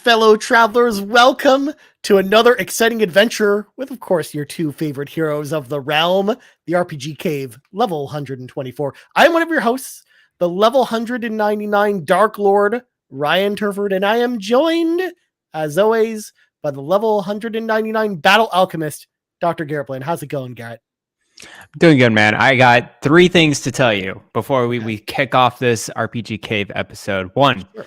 fellow travelers. Welcome to another exciting adventure with, of course, your two favorite heroes of the realm, the RPG Cave, level 124. I'm one of your hosts, the level 199 Dark Lord, Ryan Turford, and I am joined, as always, by the level 199 Battle Alchemist, Dr. Garret Blaine. How's it going, Garret? Doing good, man. I got three things to tell you before we kick off this RPG Cave episode. One, Sure.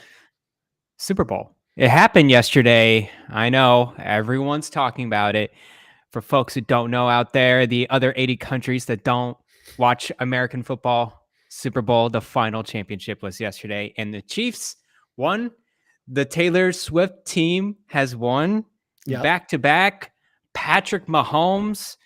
Super Bowl. It happened yesterday. I know everyone's talking about it. For folks who don't know out there, the other 80 countries that don't watch American football, Super Bowl, the final championship was yesterday, and the Chiefs won. The Taylor Swift team has won back-to-back. Patrick Mahomes,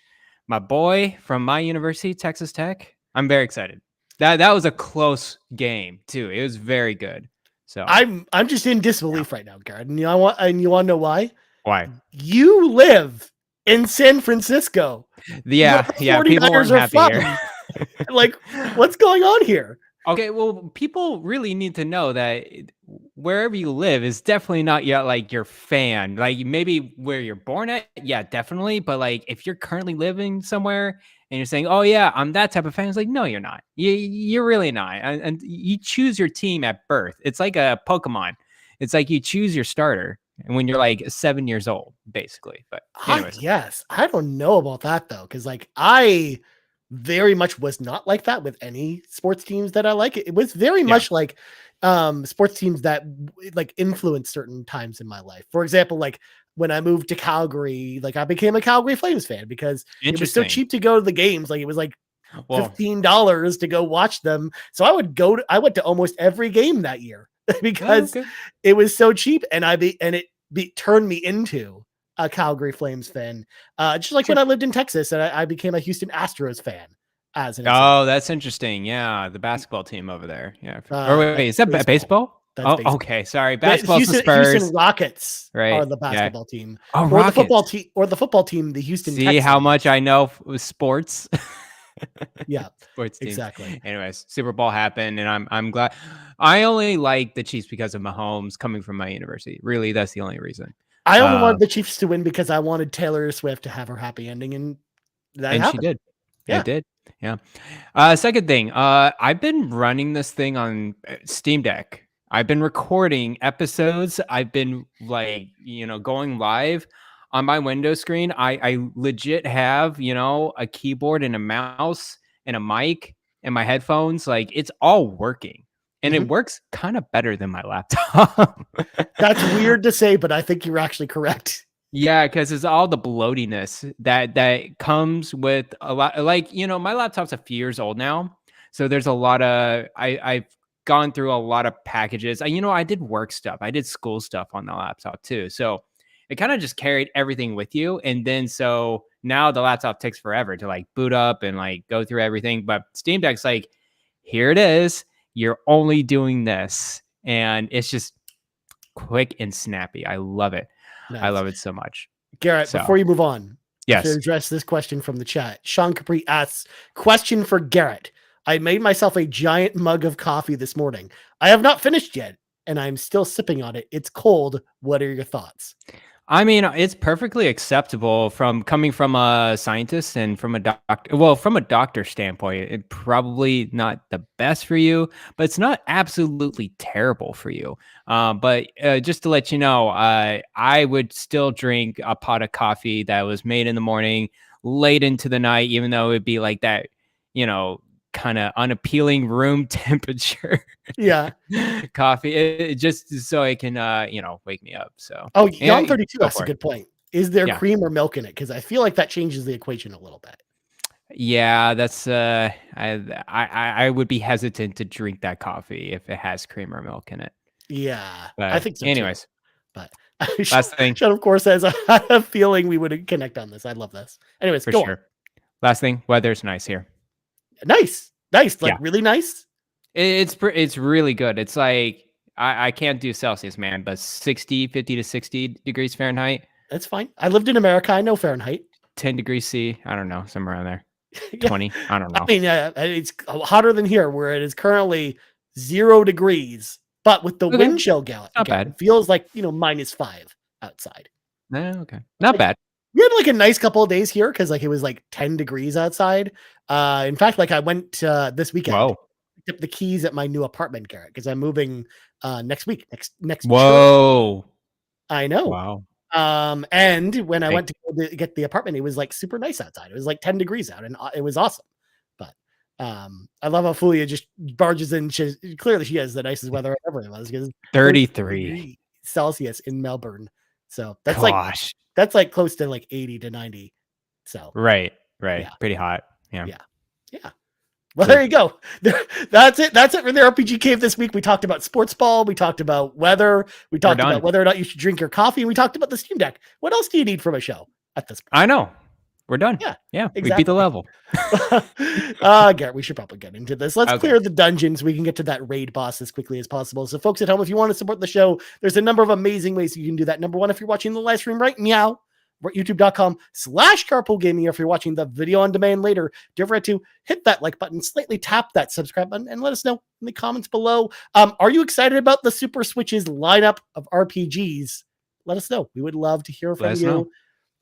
my boy from my university, Texas Tech. I'm very excited. That was a close game too. It was very good. So I'm just in disbelief right now, Garret. And you want to know why? Why? You live in San Francisco. Yeah. People weren't happy here. Like, what's going on here? Okay, well, people really need to know that wherever you live is definitely not yet like your fan. Like maybe where you're born at, yeah, definitely. But like if you're currently living somewhere and you're saying, "Oh yeah, I'm that type of fan," it's like, no, you're not. You're really not. And you choose your team at birth. It's like a Pokemon. It's like you choose your starter, and when you're like 7 years old, basically. But anyways, yes, I don't know about that though, because like I very much was not like that with any sports teams that I like. It was very much like sports teams that like influence certain times in my life. For example, like when I moved to Calgary, like I became a Calgary Flames fan because it was so cheap to go to the games. Like it was like $15 to go watch them. So I went to almost every game that year because it was so cheap, and it turned me into a Calgary Flames fan. Just like when I lived in Texas and I became a Houston Astros fan. That's interesting. Yeah, the basketball team over there. Yeah. Or wait, is that baseball? That's baseball. Okay. Sorry, basketball's the Spurs. Houston Rockets are the basketball team. Oh, or the football team, the Houston. See Texans. How much I know with sports. Yeah, sports team. Exactly. Anyways, Super Bowl happened, and I'm glad. I only like the Chiefs because of Mahomes coming from my university. Really, that's the only reason. I only wanted the Chiefs to win because I wanted Taylor Swift to have her happy ending, and happened. She did. Yeah. It did. Yeah. Second thing, I've been running this thing on Steam Deck. I've been recording episodes. I've been going live on my window screen. I legit have, a keyboard and a mouse and a mic and my headphones. Like it's all working. And it works kind of better than my laptop. That's weird to say, but I think you're actually correct. Yeah, because it's all the bloatiness that comes with a lot. Like, my laptop's a few years old now. So there's a lot of, I've gone through a lot of packages. I did work stuff. I did school stuff on the laptop too. So it kind of just carried everything with you. And then so now the laptop takes forever to like boot up and like go through everything. But Steam Deck's like, here it is. You're only doing this. And it's just quick and snappy. I love it. Nice. I love it so much. Garret, before you move on, yes, to address this question from the chat, Sean Capri asks, question for Garret. I made myself a giant mug of coffee this morning. I have not finished yet, and I'm still sipping on it. It's cold. What are your thoughts? I mean, it's perfectly acceptable coming from a scientist and from a doctor. Well, from a doctor standpoint, it's probably not the best for you, but it's not absolutely terrible for you. But just to let you know, I would still drink a pot of coffee that was made in the morning, late into the night, even though it'd be like that, kind of unappealing room temperature coffee, just so it can wake me up. So Young 32 that's a good point. Is there cream or milk in it? Because I feel like that changes the equation a little bit. Yeah, that's I would be hesitant to drink that coffee if it has cream or milk in it. Yeah, but I think so anyways too. But last thing, Sean of course says, I have a feeling we would connect on this. I love this. Anyways, for sure. Last thing, weather's nice here. Nice, like really nice. It's really good. It's like I can't do Celsius, man, but 50 to 60 degrees Fahrenheit. That's fine. I lived in America. I know Fahrenheit. 10 degrees C. I don't know, somewhere around there. 20. I don't know. I mean, it's hotter than here, where it is currently 0 degrees But with the Okay. wind chill, Not bad. it feels like, -5 outside. Okay. Not bad. We had like a nice couple of days here because like it was like 10 degrees outside. In fact, like I went this weekend, Whoa. picked up the keys at my new apartment, Garrett, because I'm moving next week. Next. Whoa. I know. Wow. And when I went to get the apartment, it was like super nice outside. It was like 10 degrees out, and it was awesome. But I love how Fulia just barges in. Clearly, she has the nicest weather ever. It was because 33 Celsius in Melbourne. So that's like close to like 80 to 90. So right. Yeah. Pretty hot. Yeah. Well, there you go. That's it. That's it for the RPG Cave this week. We talked about sports ball. We talked about weather. We talked about whether or not you should drink your coffee. And we talked about the Steam Deck. What else do you need from a show at this point? I know. We're done. Yeah. Exactly. We beat the level. Garrett, we should probably get into this. Let's clear the dungeon so we can get to that raid boss as quickly as possible. So folks at home, if you want to support the show, there's a number of amazing ways you can do that. Number one, if you're watching the live stream right now, we're at youtube.com/carpoolgaming. If you're watching the video on demand later, don't forget to hit that like button, slightly tap that subscribe button, and let us know in the comments below. Are you excited about the Super Switch's lineup of RPGs? Let us know. We would love to hear from you.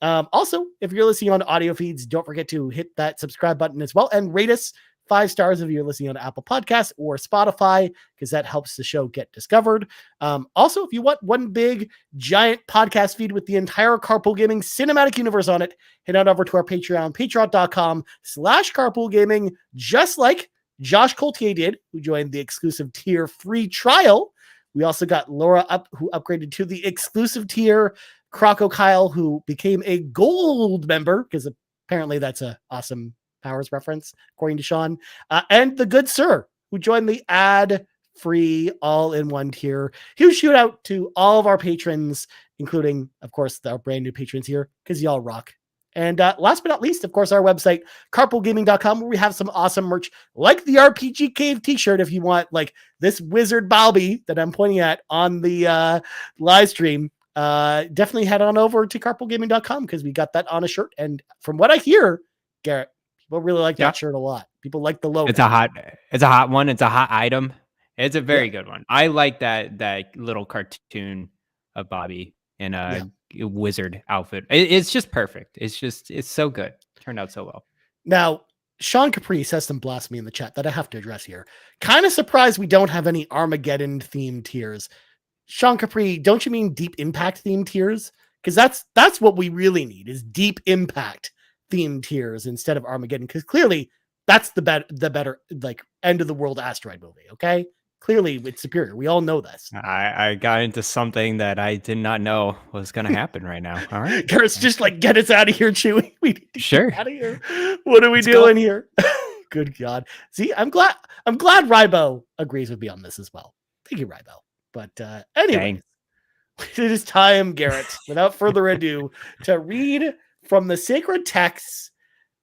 Also, if you're listening on audio feeds, don't forget to hit that subscribe button as well and rate us 5 stars if you're listening on Apple Podcasts or Spotify, because that helps the show get discovered. Also, if you want one big giant podcast feed with the entire Carpool Gaming cinematic universe on it, head on over to our Patreon, patreon.com/carpoolgaming, just like Josh Coltier did, who joined the exclusive tier free trial. We also got Laura who upgraded to the exclusive tier, CrocoKyle, who became a gold member, because apparently that's an awesome Powers reference, according to Sean, and the good sir, who joined the ad-free all-in-one tier. Huge shout out to all of our patrons, including, of course, our brand new patrons here, because y'all rock. And last but not least, of course, our website, carpoolgaming.com, where we have some awesome merch, like the RPG Cave t-shirt, if you want, like this wizard Bobby that I'm pointing at on the live stream. Definitely head on over to carpoolgaming.com, because we got that on a shirt. And from what I hear, Garrett, people really like that shirt a lot. People like the logo. It's a hot one. It's a hot item. It's a very good one. I like that little cartoon of Bobby in a wizard outfit. It's just perfect. It's so good. Turned out so well. Now, Sean Capri says some blasphemy in the chat that I have to address here. Kind of surprised we don't have any Armageddon themed tiers. Sean Capri, don't you mean Deep Impact themed tiers? Because that's what we really need, is Deep Impact themed tiers instead of Armageddon, because clearly that's the better like end of the world asteroid movie. Okay, clearly it's superior. We all know this. I got into something that I did not know was going to happen right now. All right, Garrett's just like, get us out of here, Chewy. We need to get out of here. What are we doing here? Good God. See, I'm glad Rybo agrees with me on this as well. Thank you, Rybo. But anyway, it is time, Garrett, without further ado, to read from the sacred texts,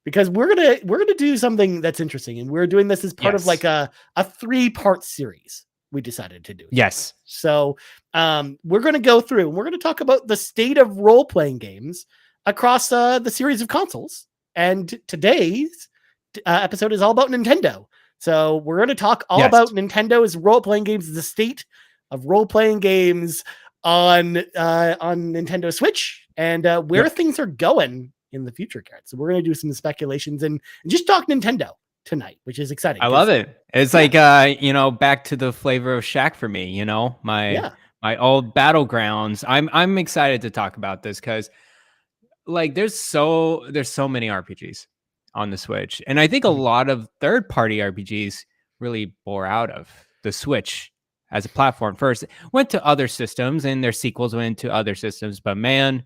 because we're gonna do something that's interesting, and we're doing this as part of like a 3-part series we decided to do. Yes. So we're gonna go through and we're gonna talk about the state of role-playing games across the series of consoles. And today's episode is all about Nintendo. So we're gonna talk all about Nintendo's role-playing games, the state of role-playing games on Nintendo Switch, and where things are going in the future, Garrett. So we're going to do some speculations and just talk Nintendo tonight, which is exciting. I love it. It's like back to the flavor of Shaq for me. My old battlegrounds. I'm excited to talk about this because like there's so many RPGs on the Switch, and I think a lot of third-party RPGs really bore out of the Switch as a platform. First went to other systems, and their sequels went to other systems, but man,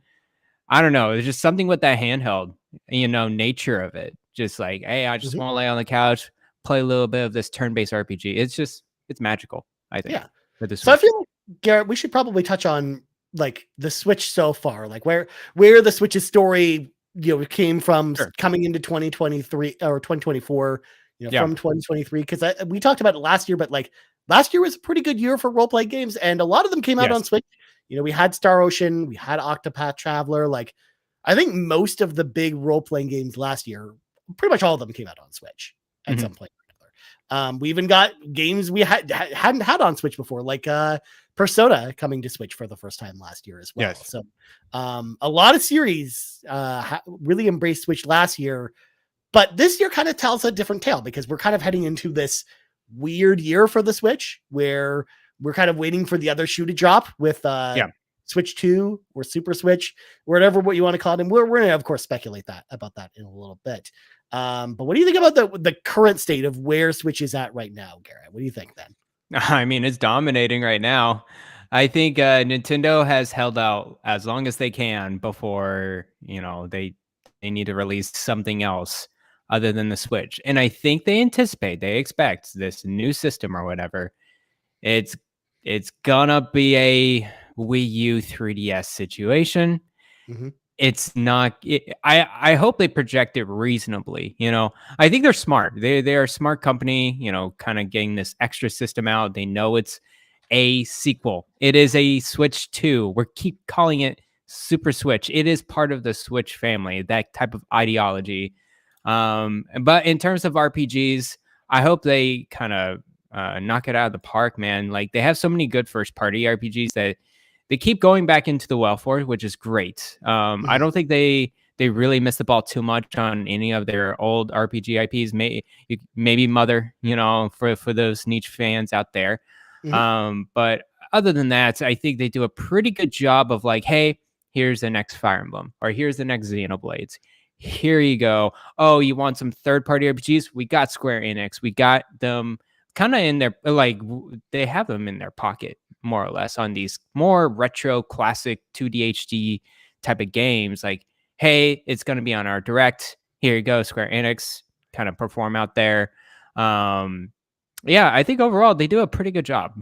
I don't know, there's just something with that handheld nature of it. Just like, hey, I just want to lay on the couch, play a little bit of this turn-based RPG. It's magical, I think. So I feel like, Garrett, we should probably touch on like the Switch so far, like where the Switch's story came from, coming into 2023 or 2024, from 2023, because we talked about it last year, but like last year was a pretty good year for role-playing games, and a lot of them came out on Switch. We had Star Ocean, we had Octopath Traveler. Like, I think most of the big role-playing games last year, pretty much all of them came out on Switch at some point or We even got games we hadn't had on Switch before, like Persona coming to Switch for the first time last year as well. Yes. So a lot of series really embraced Switch last year, but this year kind of tells a different tale because we're kind of heading into this weird year for the Switch where we're kind of waiting for the other shoe to drop with Switch 2 or Super Switch, whatever what you want to call it. And we're going to, of course, speculate about that in a little bit. But what do you think about the current state of where Switch is at right now, Garrett? What do you think then? I mean, it's dominating right now. I think Nintendo has held out as long as they can before, they need to release something else other than the Switch. And I think they expect this new system or whatever. It's gonna be a Wii U 3DS situation. Mm-hmm. It's not. I hope they project it reasonably. I think they're smart. They're a smart company. Kind of getting this extra system out. They know it's a sequel. It is a Switch 2. We keep calling it Super Switch. It is part of the Switch family. That type of ideology. But in terms of RPGs, I hope they kind of knock it out of the park, man. Like they have so many good first party RPGs that they keep going back into the well for, which is great. I don't think they really missed the ball too much on any of their old RPG IPs. Maybe Mother, for those niche fans out there. But other than that, I think they do a pretty good job of like, hey, here's the next Fire Emblem, or here's the next Xenoblades. Here you go. Oh, you want some third-party RPGs? We got Square Enix. We got them kind of in their, like, they have them in their pocket, more or less, on these more retro, classic 2D HD type of games. Like, hey, it's going to be on our Direct. Here you go, Square Enix. Kind of perform out there. I think overall they do a pretty good job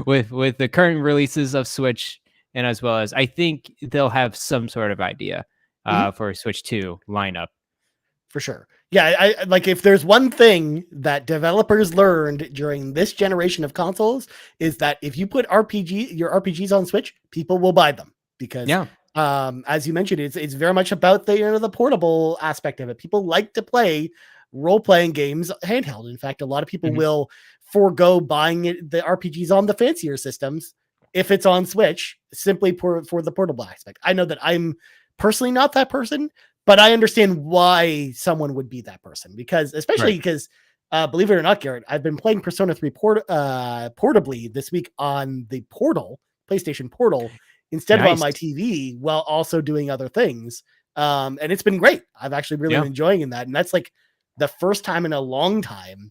with the current releases of Switch, and as well as I think they'll have some sort of idea for a Switch 2 lineup. For sure. Yeah, I like if there's one thing that developers learned during this generation of consoles is that if you put your RPGs on Switch, people will buy them because as you mentioned, it's very much about the portable aspect of it. People like to play role-playing games handheld. In fact, a lot of people will forego buying the RPGs on the fancier systems if it's on Switch, simply for the portable aspect. I know that I'm personally not that person, but I understand why someone would be that person because believe it or not, Garrett, I've been playing Persona 3 portably this week on the PlayStation Portal, instead of on my TV, while also doing other things. And it's been great. I've actually really been enjoying that. And that's like the first time in a long time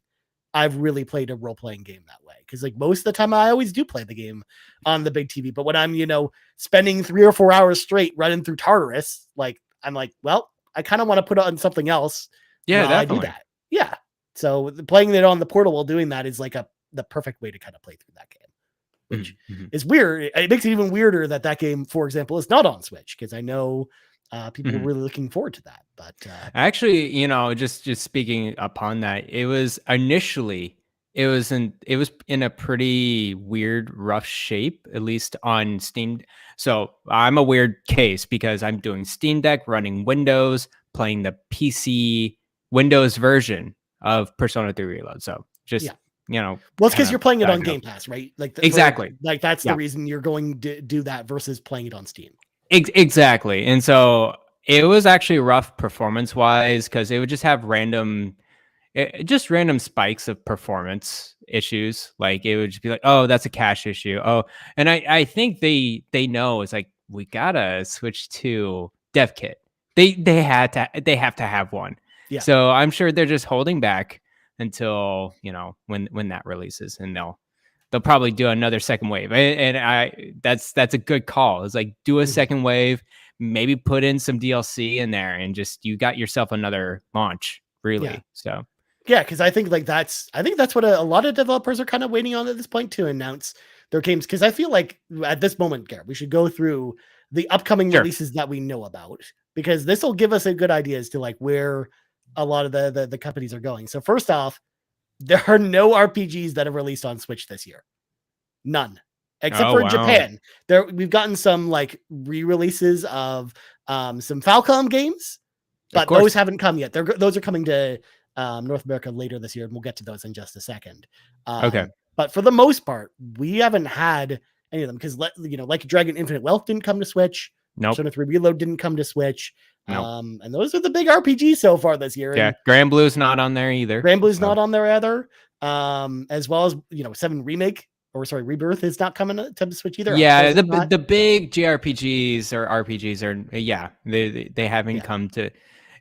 I've really played a role-playing game that way. Because like most of the time I always do play the game on the big TV. But when I'm, spending 3 or 4 hours straight running through Tartarus, like I'm like, well, I kind of want to put on something else. Yeah, I do that. Yeah. So playing it on the Portal while doing that is like the perfect way to kind of play through that game, which is weird. It makes it even weirder that game, for example, is not on Switch, because I know people were really looking forward to that. But actually, just speaking upon that, it was initially it was in a pretty weird, rough shape, at least on Steam. So I'm a weird case because I'm doing Steam Deck, running Windows, playing the PC Windows version of Persona 3 Reload. So just well, it's because you're playing it on Game Pass, right? Like exactly. Like that's the reason you're going to do that versus playing it on Steam. Exactly. And so it was actually rough performance wise because it would just have random spikes of performance issues. Like it would just be like, oh, that's a cache issue. Oh, and I think they know it's like, we gotta switch to dev kit. They have to have one. Yeah. So I'm sure they're just holding back until when that releases, and they'll probably do another second wave. And that's a good call. It's like, do a second wave, maybe put in some DLC in there, and just you got yourself another launch, really. Yeah. So yeah, because I think that's what a lot of developers are kind of waiting on at this point to announce their games. Because I feel like at this moment, Garrett, we should go through the upcoming releases that we know about, because this will give us a good idea as to like where a lot of the companies are going. So first off, there are no RPGs that have released on Switch this year. None. Except for Japan. We've gotten some like re-releases of some Falcom games, but those haven't come yet. Those are coming to North America later this year, and we'll get to those in just a second. Okay. But for the most part, we haven't had any of them because, like Dragon Infinite Wealth didn't come to Switch. Nope. Persona 3 Reload didn't come to Switch. Nope. And those are the big RPGs so far this year. Yeah, And Grand Blue's not on there either. Grand Blue's not on there either. As well as 7 Rebirth is not coming to Switch either. Yeah, the big JRPGs or RPGs are they haven't come to,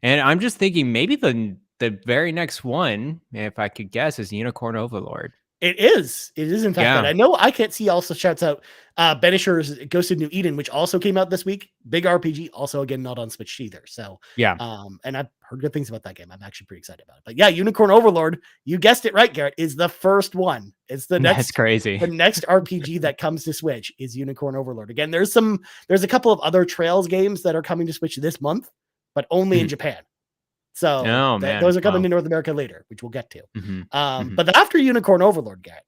and I'm just thinking maybe the very next one, if I could guess, is Unicorn Overlord. It is in fact that. I know I can't see. Also shouts out Benisher's Ghost of New Eden, which also came out this week. Big RPG, also again not on Switch either. So yeah, and I've heard good things about that game. I'm actually pretty excited about it. But yeah, Unicorn Overlord, you guessed it right, Garrett, is the first one. It's the next. That's crazy. The next RPG that comes to Switch is Unicorn Overlord. Again, there's a couple of other Trails games that are coming to Switch this month, but only in Japan. So those are coming to North America later, which we'll get to. But after Unicorn Overlord, Garrett,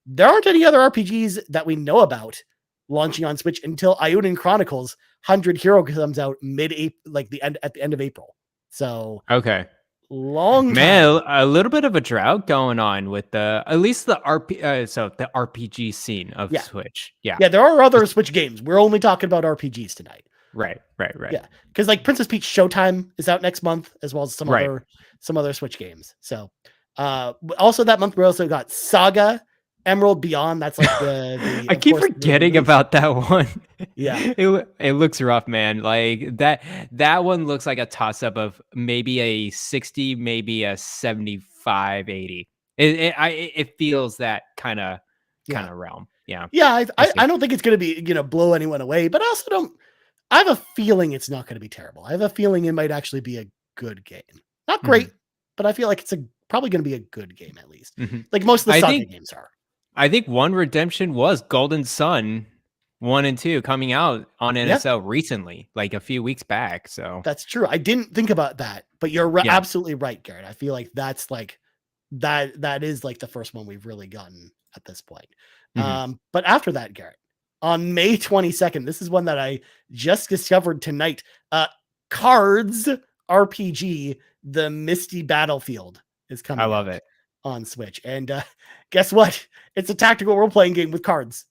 there aren't any other RPGs that we know about launching on Switch until Ionin Chronicles 100 Hero comes out at the end of April. So okay, long time. Man, a little bit of a drought going on with at least the RPG scene of Switch. Yeah, there are other Switch games. We're only talking about RPGs tonight. Right. Yeah, because like Princess Peach Showtime is out next month, as well as some other Switch games. So, also that month we also got Saga Emerald Beyond. That's like the I keep forgetting about that one. Yeah, it looks rough, man. Like that one looks like a toss up of maybe a 60, maybe a 75, 80. It feels that kind of realm. Yeah. Yeah, I don't think it's gonna be blow anyone away, but I also don't. I have a feeling it's not going to be terrible. I have a feeling it might actually be a good game. Not great, but I feel like it's probably going to be a good game at least. Like most of the Saga games are. I think one redemption was Golden Sun 1 and 2 coming out on NSL recently, like a few weeks back. So that's true. I didn't think about that, but you're absolutely right, Garrett. I feel like that's like that is like the first one we've really gotten at this point. But after that, Garrett, on May 22nd, this is one that I just discovered tonight. Cards RPG, The Misty Battlefield is coming. I love it on Switch. And guess what? It's a tactical role-playing game with cards.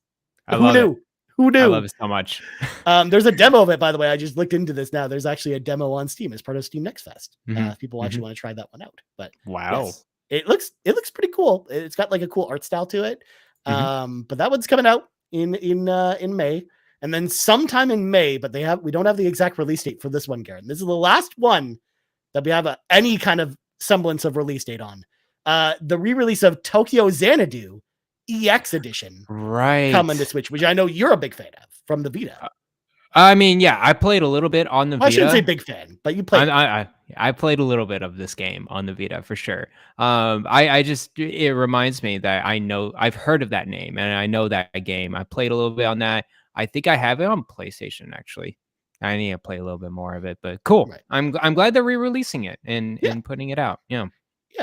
Who knew? Who knew? I love it so much. There's a demo of it, by the way. I just looked into this now. There's actually a demo on Steam as part of Steam Next Fest. If people actually want to try that one out. But wow, yes, it looks pretty cool. It's got like a cool art style to it. But that one's coming out in May, and then sometime in May, but we don't have the exact release date for this one, Garrett. This is the last one that we have any kind of semblance of release date on. The re-release of Tokyo Xanadu EX edition, coming to Switch, which I know you're a big fan of from the Vita. I mean, yeah, I played a little bit on the Vita. I shouldn't say big fan, but you played. I played a little bit of this game on the Vita for sure. It reminds me that I've heard of that name and I know that game. I played a little bit on that. I think I have it on PlayStation actually. I need to play a little bit more of it, but cool. Right. I'm glad they're re-releasing it and putting it out. Yeah,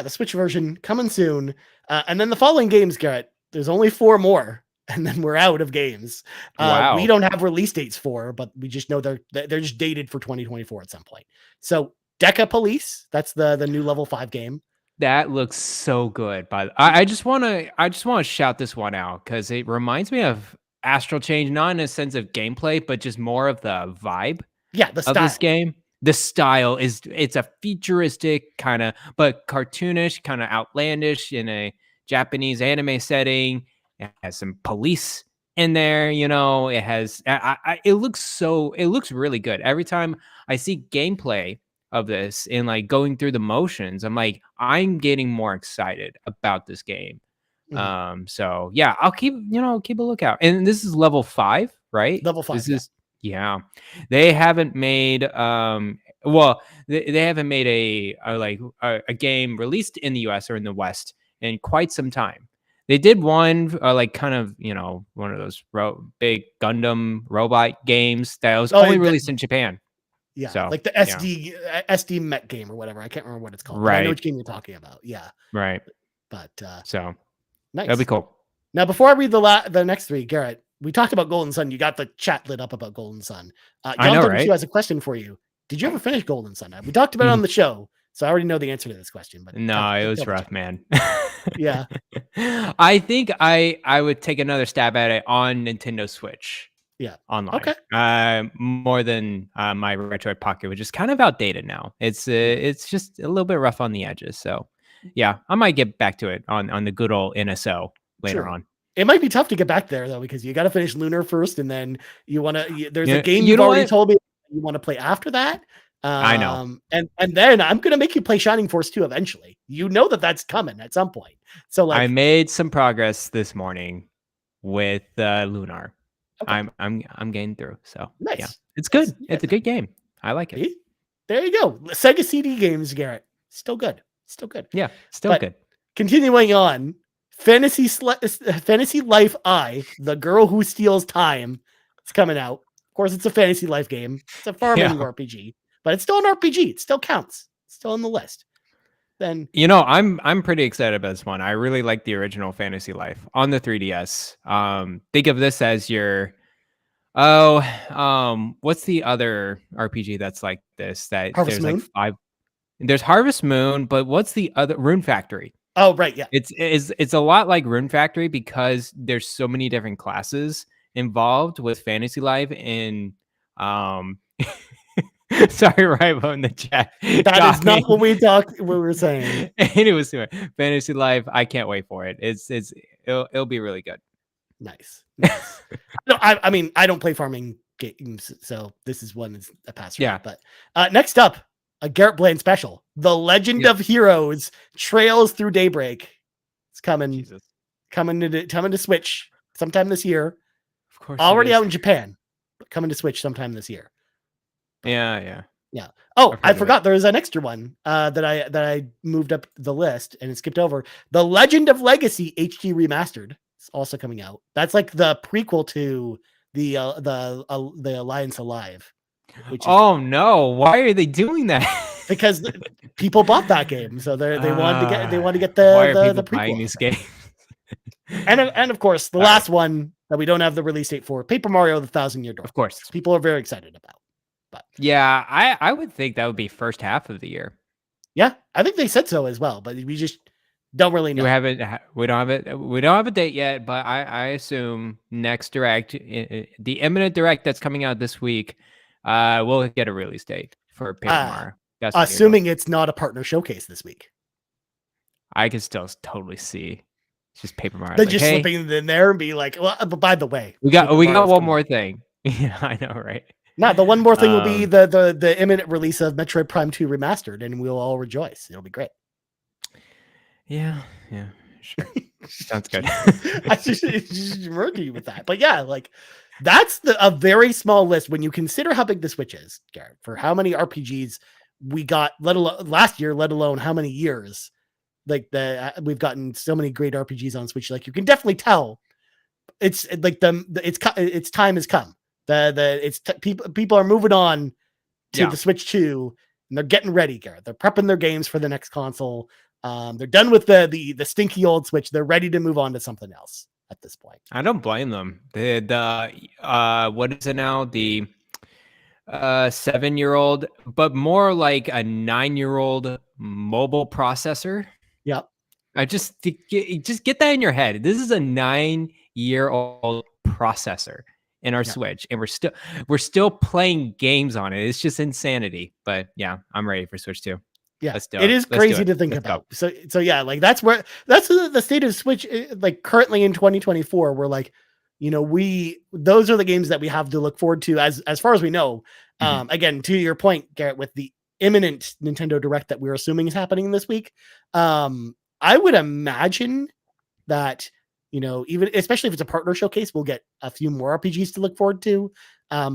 the Switch version coming soon. And then the following games, Garrett. There's only 4 more. And then we're out of games. Wow. We don't have release dates for, but we just know they're just dated for 2024 at some point. So Deca Police, that's the new level 5 game. That looks so good. But I just want to shout this one out because it reminds me of Astral Chain, not in a sense of gameplay, but just more of the vibe. Yeah, the style of this game. The style it's a futuristic kind of, but cartoonish, kind of outlandish in a Japanese anime setting. It has some police in there, it has, it looks really good. Every time I see gameplay of this and like going through the motions, I'm like, I'm getting more excited about this game. So yeah, I'll keep a lookout. And this is level 5, right? Level 5. This is, they haven't made, they haven't made a game released in the US or in the West in quite some time. They did one kind of, one of those big Gundam robot games that was only released in Japan. Yeah, so, like the SD Met game or whatever. I can't remember what it's called. Right. I know which game you're talking about. Yeah. Right. But so nice. That'll be cool. Now, before I read the next 3, Garrett, we talked about Golden Sun. You got the chat lit up about Golden Sun. I know, right? has a question for you. Did you ever finish Golden Sun? We talked about it on the show. So I already know the answer to this question, but No, it was rough, man. Yeah. I think I would take another stab at it on Nintendo Switch. Yeah. Online. Okay. More than my Retroid Pocket, which is kind of outdated now. It's just a little bit rough on the edges. So yeah, I might get back to it on the good old NSO later on. It might be tough to get back there though, because you got to finish Lunar first, and then you want to. There's a game you've already told me you want to play after that. I know, and then I'm gonna make you play Shining Force 2 eventually. You know that's coming at some point. So like, I made some progress this morning with Lunar. Okay. I'm getting through. So nice. Yeah, it's good. It's a good game. I like it. See? There you go. Sega CD games, Garrett. Still good. Still good. Yeah, still good. Continuing on, Fantasy Life I, The Girl Who Steals Time. It's coming out. Of course, it's a Fantasy Life game. It's a farming RPG, but it's still an RPG. It still counts. It's still on the list. Then I'm pretty excited about this one. I really like the original Fantasy Life on the 3DS. Think of this as your what's the other RPG that's like this? That Harvest Moon? like 5. There's Harvest Moon, but what's the other? Rune Factory. Oh, right, yeah. It's a lot like Rune Factory because there's so many different classes involved with Fantasy Life and sorry, Ribo in the chat. That is not what we were saying. Anyways, Fantasy Life, I can't wait for it. It'll be really good. Nice. No, I mean, I don't play farming games, so this is one that's a pass. Yeah. But next up, a Garrett Bland special, The Legend of Heroes: Trails Through Daybreak. It's coming to Switch sometime this year. Of course, already out in Japan, but coming to Switch sometime this year. Yeah. Oh, I forgot there was an extra one that I moved up the list and it skipped over. The Legend of Legacy HD Remastered. It's also coming out. That's like the prequel to the Alliance Alive. Oh no! Why are they doing that? Because people bought that game, so they wanted to get the prequel. Buying these games? and of course the last one that we don't have the release date for, Paper Mario: The Thousand Year Door. Of course, people are very excited about. But yeah, I would think that would be first half of the year. Yeah, I think they said so as well, but we just don't really know. We don't have it. We don't have a date yet, but I assume next direct, the imminent direct that's coming out this week, we'll get a release date for Paper Mario. That's assuming it's not a partner showcase this week. I can still totally see it's just Paper Mario. They're just slipping it in there and be like, well, but by the way, we got one more thing. Yeah, I know, right? No, the one more thing will be the imminent release of Metroid Prime 2 Remastered, and we'll all rejoice. It'll be great. Yeah, sure. Sounds good. I just murky with that. But yeah, like that's a very small list when you consider how big the Switch is, Garrett, for how many RPGs we got, let alone last year, let alone how many years. Like we've gotten so many great RPGs on Switch. Like you can definitely tell it's like its time has come. People are moving on to the Switch 2 and they're getting ready, Garrett. They're prepping their games for the next console. They're done with the stinky old Switch. They're ready to move on to something else at this point. I don't blame them. What is it now? The 7-year-old, but more like a 9-year-old mobile processor. Yep. I just get that in your head. This is a 9-year-old processor in our Switch, and we're still playing games on it. It's just insanity. But yeah, I'm ready for Switch 2. Yeah, it is crazy to think about. So yeah, like that's the state of Switch. Like currently in 2024, we're like, those are the games that we have to look forward to as far as we know. Again, to your point, Garrett, with the imminent Nintendo Direct that we're assuming is happening this week, I would imagine that even especially if it's a partner showcase, we'll get a few more RPGs to look forward to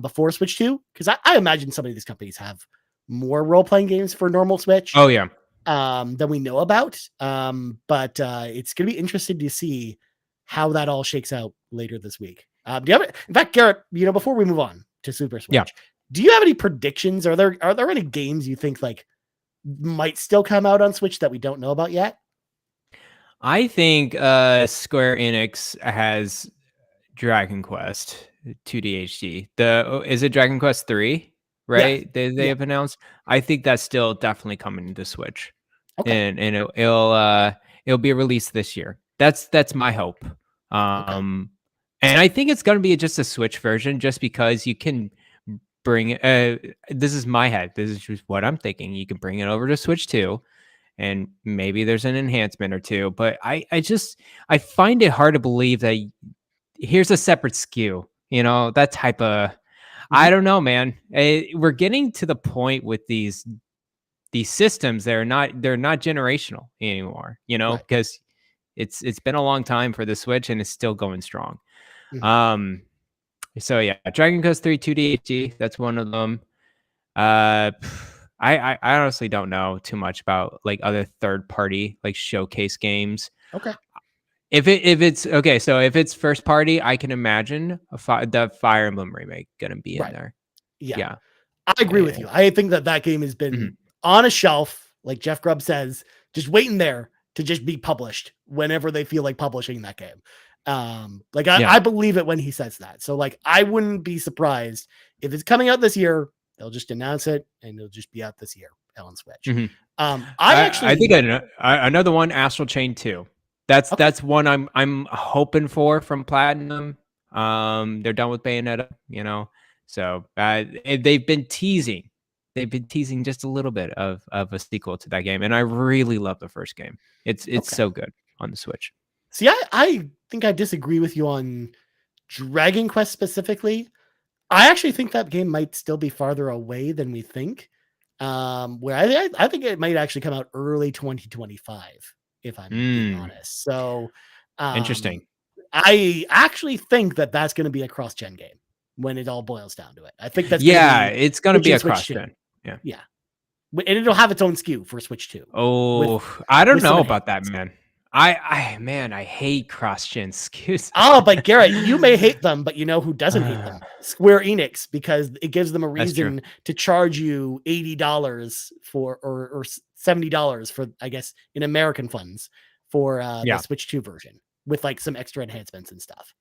before Switch 2, because I imagine some of these companies have more role-playing games for normal Switch. Oh yeah. Than we know about. But it's gonna be interesting to see how that all shakes out later this week. Do you have it? In fact, Garrett, before we move on to Super Switch, do you have any predictions? Are there any games you think like might still come out on Switch that we don't know about yet? I think Square Enix has Dragon Quest 2D HD. Is it Dragon Quest 3? right? They Yeah. have announced. I think that's still definitely coming to Switch, Okay. and it'll be released this year. That's my hope. Okay. And I think it's going to be just a Switch version, just because you can bring. This is my head. This is just what I'm thinking. You can bring it over to Switch 2, and maybe there's an enhancement or two. But I find it hard to believe that here's a separate SKU. You know, that type of. I Mhm. don't know, man. We're getting to the point with these systems. They're not generational anymore. You know, Right. because it's been a long time for the Switch, and it's still going strong. Mhm. Um, so yeah, Dragon Quest 3 2D HD, that's one of them. Uh, I honestly don't know too much about like other third party like showcase games. Okay. If it's okay, so if it's first party, I can imagine the Fire Emblem remake gonna be in Right. there. Yeah. Yeah, I agree with yeah. you. I think that game has Mhm. been on a shelf, like Jeff Grubb says, just waiting there to just be published whenever they feel like publishing that game. Like Yeah. I believe it when he says that. So like I wouldn't be surprised if it's coming out this year. They'll just announce it and it'll just be out this year on Switch. Mhm. I I think actually another one, Astral Chain 2. okay. That's one I'm hoping for from Platinum. They're done with Bayonetta, you know. So they've been teasing. They've been teasing just a little bit of a sequel to that game, and I really love the first game. It's Okay. so good on the Switch. See, I think I disagree with you on Dragon Quest specifically. I actually think that game might still be farther away than we think. Where I think it might actually come out early 2025, if I'm being Mm, honest. So, um, interesting. I actually think that that's going to be a cross-gen game when it all boils down to it. I think that's going to Yeah, be it's gonna Switch be and a Switch cross 2. gen. Yeah. Yeah, and it'll have its own SKU for Switch 2 with Oh, I don't with some know about that, enhancements. man. I hate cross gen SKUs. Oh, but Garrett, you may hate them, but you know who doesn't hate them? Square Enix, because it gives them a That's true. reason to charge you $80 for or $70 for, I guess, in American funds for the Yeah. Switch 2 version with like some extra enhancements and stuff.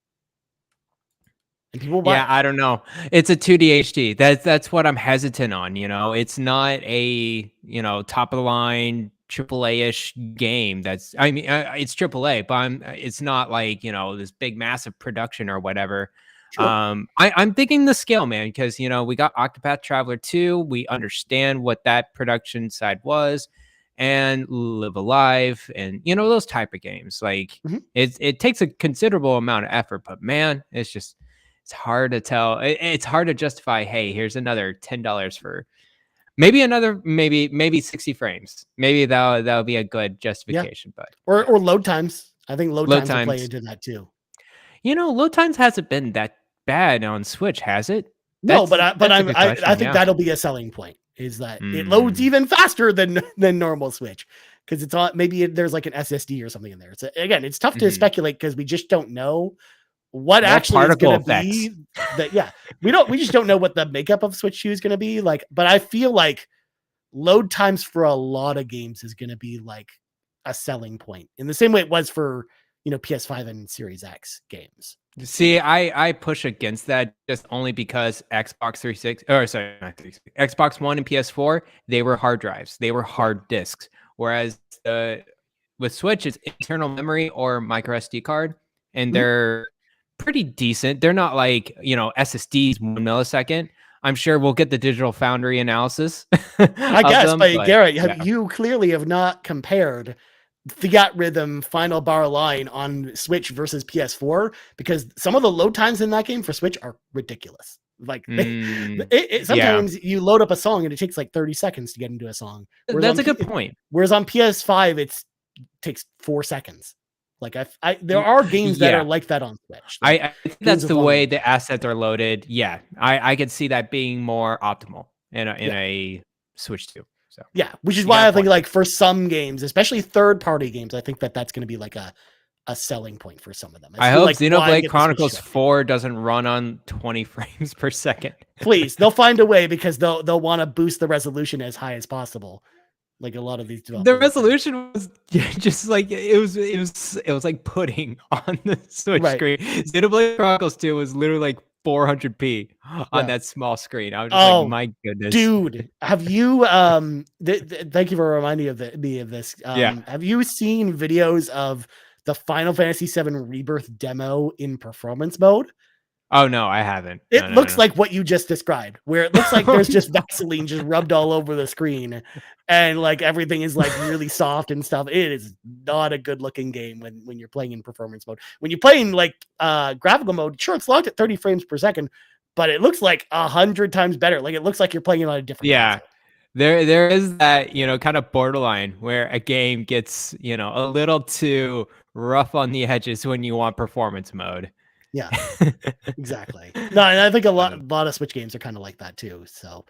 And people buy Yeah, it. I don't know. It's a 2D HD. That's what I'm hesitant on, you know. It's not a, you know, top of the line AAA-ish game. It's AAA, but it's not like, you know, this big massive production or whatever. True. I'm thinking the scale, man, because you know, we got Octopath Traveler 2. We understand what that production side was, and Live Alive, and you know, those type of games. Like Mhm. it takes a considerable amount of effort, but man, it's hard to tell. It's hard to justify. Hey, here's another $10 for maybe 60 frames. Maybe that'll be a good Yeah. justification. But Or load times. I think load load times will play times, into that too. you know, load times hasn't been that bad on Switch, has it? No, but That's a good I question. think Yeah. that'll be a selling point is that it loads Mm, even faster than normal Switch because it's on there's like an SSD or something in there. It's again, it's tough to mhm. speculate because we just don't know what More actually is particle going to effects. be that. Yeah, we just don't know what the makeup of Switch 2 is going to be like. But I feel like load times for a lot of games is going to be like a selling point in the same way it was for PS5 and Series X games. See, I push against that just only because Xbox 360, or sorry, not 360, Xbox One and PS4, they were hard drives, they were Right. hard disks. Whereas with Switch, it's internal memory or micro SD card, and Mhm. they're pretty decent. They're not like, you know, SSDs 1 millisecond. I'm sure we'll get the Digital Foundry analysis I of guess, them, but but Garrett, yeah. you clearly have not compared Fiat Rhythm Final Bar Line on Switch versus PS4 because some of the load times in that game for Switch are ridiculous. Like Mm, yeah, sometimes you load up a song and it takes like 30 seconds to get into a song, that's a good point. whereas on PS5 it takes 4 seconds. Like there are games that are Yeah. like that on Switch, like I think games that's with the longer way load the times. assets are loaded. Yeah, I could see that being more optimal in Yeah. a Switch 2. So Yeah, which is you got why a I think point. like for some games, especially third party games, I think that's going to be like a selling point for some of them as I to hope like why Xenoblade get the Switch Chronicles 2 update. 4 doesn't run on 20 frames per second. Please, they'll find a way because they'll want to boost the resolution as high as possible, like a lot of these The developers do. resolution was just like it was like pudding on the Switch Right. screen. Xenoblade Chronicles 2 was literally like 400p on Yeah. that small screen. I was just like, Oh, my goodness. dude, have you thank you for reminding me of this. Yeah. Have you seen videos of the Final Fantasy VII Rebirth demo in performance mode? Oh no, I haven't. It No, no, looks no. like what you just described, where it looks like Oh, there's just Vaseline just rubbed all over the screen, and like everything is like really soft and stuff. It is not a good looking game when you're playing in performance mode. When you play in like graphical mode, sure, it's locked at 30 frames per second, but it looks like 100 times better. Like it looks like you're playing it on a different yeah. console. There is that, kind of borderline where a game gets, a little too rough on the edges when you want performance mode. Yeah, exactly. No, and I think a Um, lot of Switch games are kind of like that too. So,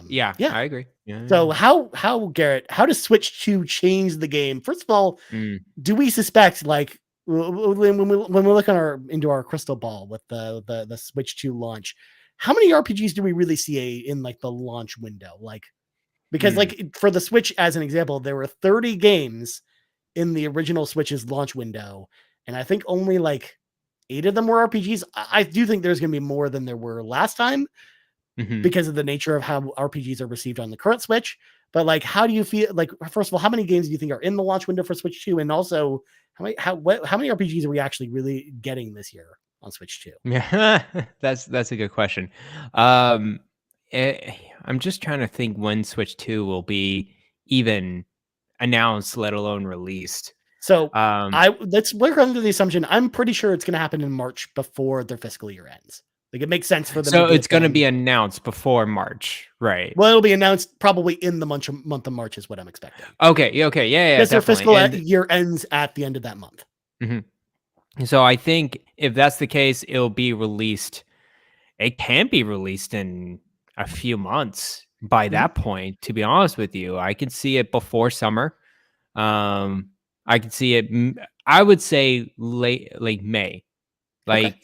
yeah, yeah. I agree. Yeah. So how Garrett, how does Switch 2 change the game? First of all, Mm, do we suspect like when we look into our crystal ball with the Switch 2 launch, how many RPGs do we really see in like the launch window? Like because mm, like for the Switch as an example, there were 30 games in the original Switch's launch window, and I think only like 8 of them were RPGs. I do think there's going to be more than there were last time mhm. because of the nature of how RPGs are received on the current Switch. But like, how do you feel? Like, first of all, how many games do you think are in the launch window for Switch 2? And also, how many RPGs are we actually really getting this year on Switch 2? Yeah, that's a good question. Um, I'm just trying to think when Switch 2 will be even announced, let alone released. So Um, let's work under the assumption I'm pretty sure it's going to happen in March before their fiscal year ends. Like, it makes sense for them to so do it's it going to then. be announced before March, right? Well, it'll be announced probably in the month of March is what I'm expecting. Okay, yeah, Because their definitely. fiscal And year ends at the end of that month. mhm. So I think if that's the case, it'll be released. It can be released in a few months by Mhm. that point, to be honest with you. I could see it before summer. Um, I could see it, I would say late May. Okay. Like,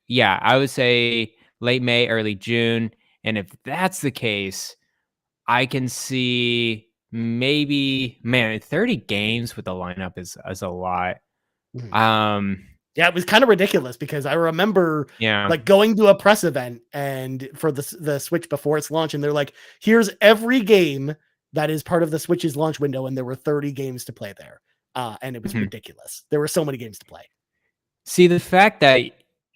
yeah, I would say late May, early June. And if that's the case, I can see maybe, man, 30 games with the lineup is a lot. Mhm. Um, Yeah, it was kind of ridiculous because I remember yeah. like going to a press event and for the Switch before its launch, and they're like, "Here's every game that is part of the Switch's launch window," and there were 30 games to play there, and it was Mhm. ridiculous. There were so many games to play. See, the fact that,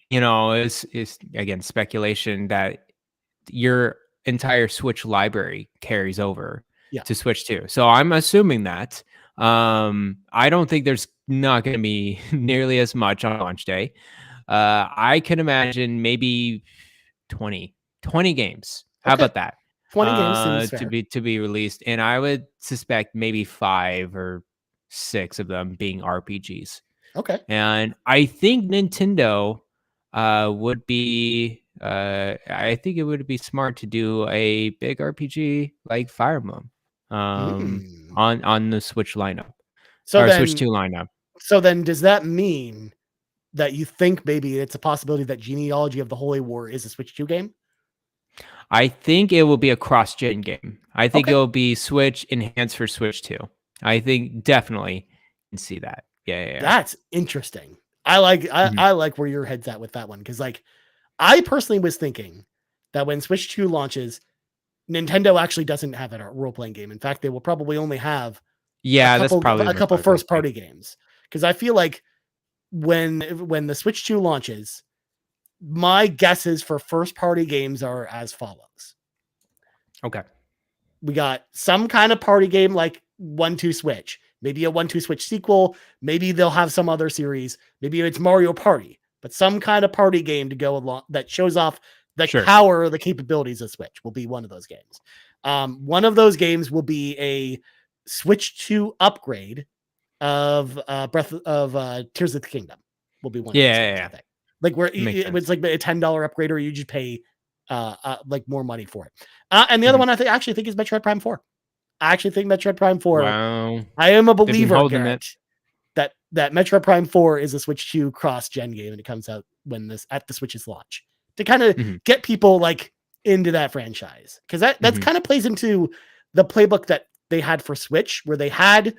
is again speculation that your entire Switch library carries over Yeah. to Switch 2. So I'm assuming that. I don't think there's not going to be nearly as much on launch day. I can imagine maybe 20 games. How Okay. about that? 20 games seems fair. To be released, and I would suspect maybe 5 or 6 of them being RPGs. Okay. And I think Nintendo would be I think it would be smart to do a big RPG like Fire Emblem Hmm. on the Switch lineup So or Switch then, 2 lineup. does that mean that you think maybe it's a possibility that Genealogy of the Holy War is a Switch 2 game? I think it will be a cross-gen game. I think it Okay. will be Switch enhanced for Switch 2. I think definitely can see that. Yeah. That's interesting. I like where your head's at with that one because like I personally was thinking that when Switch 2 launches, Nintendo actually doesn't have a role playing game. In fact, they will probably only have Yeah, that's probably a most couple likely. first party games because I feel like when the Switch 2 launches, my guesses for first party games are as follows. Okay. We got some kind of party game like 1-2 Switch, maybe a 1-2 Switch sequel, maybe they'll have some other series, maybe it's Mario Party, but some kind of party game to go along that shows off the Sure. power or the capabilities of Switch will be one of those games. One of those games will be a Switch 2 upgrade of Breath of Tears of the Kingdom will be one of those games, I Yeah. think. Like where Makes it's sense. like a $10 upgrade or you just pay like more money for it. And the other Mhm. one I actually think is Metroid Prime 4. I actually think Metroid Prime 4. Wow. I am a They've been believer, holding it. Garrett, that Metroid Prime 4 is a Switch 2 cross-gen game and it comes out at the Switch's launch to kind of Mhm. get people like into that franchise. Because that's Mhm. kind of plays into the playbook that they had for Switch, where they had,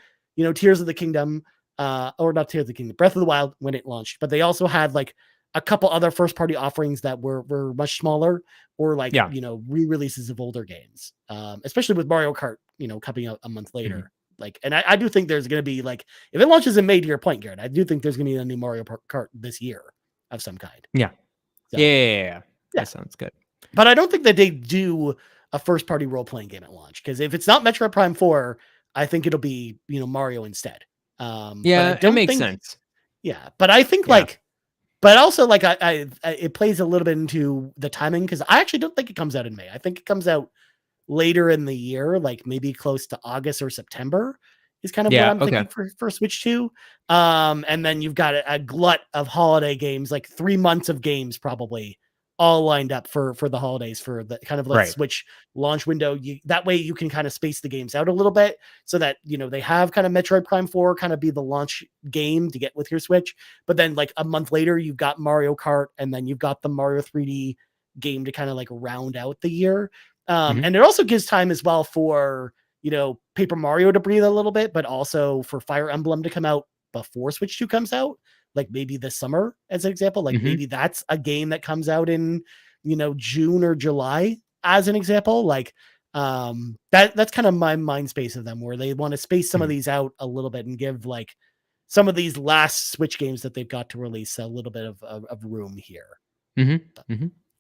Tears of the Kingdom, or not Tears of the Kingdom, Breath of the Wild when it launched, but they also had like a couple other first party offerings that were much smaller, or like, Yeah. re-releases of older games. Especially with Mario Kart, coming out a month later. Like, and I do think there's going to be like, if it launches in May, to your point, Garrett, I do think there's going to be a new Mario Kart this year of some kind. Yeah. So, yeah. That sounds good. But I don't think that they do a first party role playing game at launch, because if it's not Metroid Prime 4, I think it'll be, Mario instead. But I don't it makes think, sense. Yeah, but I think but also like I it plays a little bit into the timing, because I actually don't think it comes out in May. I think it comes out later in the year, like maybe close to August or September is kind of what I'm thinking for Switch 2. And then you've got a glut of holiday games, like 3 months of games probably all lined up for the holidays, for the kind of like Switch launch window. That way you can kind of space the games out a little bit, so that, they have kind of Metroid Prime 4 kind of be the launch game to get with your Switch. But then like a month later, you've got Mario Kart, and then you've got the Mario 3D game to kind of like round out the year. And it also gives time as well for, Paper Mario to breathe a little bit, but also for Fire Emblem to come out before Switch 2 comes out, like maybe this summer, as an example. Like maybe that's a game that comes out in, June or July, as an example. Like that's kind of my mind space of them, where they want to space some of these out a little bit and give like some of these last Switch games that they've got to release a little bit of room here.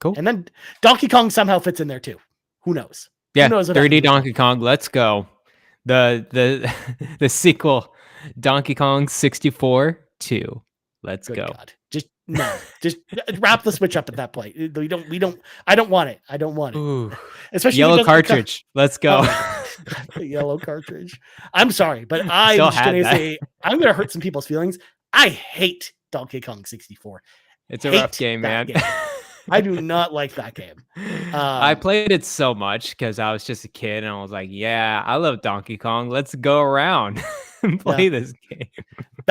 Cool. And then Donkey Kong somehow fits in there too. Who knows? Yeah, Who knows 3D Donkey Kong. Let's go. The sequel, Donkey Kong 64 2. Let's go. God. Just wrap the Switch up at that point. We don't. I don't want it. I don't want it. Ooh. Especially yellow cartridge. Let's go. The yellow cartridge. I'm sorry, but I'm just gonna say, I'm gonna hurt some people's feelings. I hate Donkey Kong 64. It's a rough game, man. I do not like that game. I played it so much because I was just a kid, and I was like, yeah, I love Donkey Kong. Let's go around and play this game.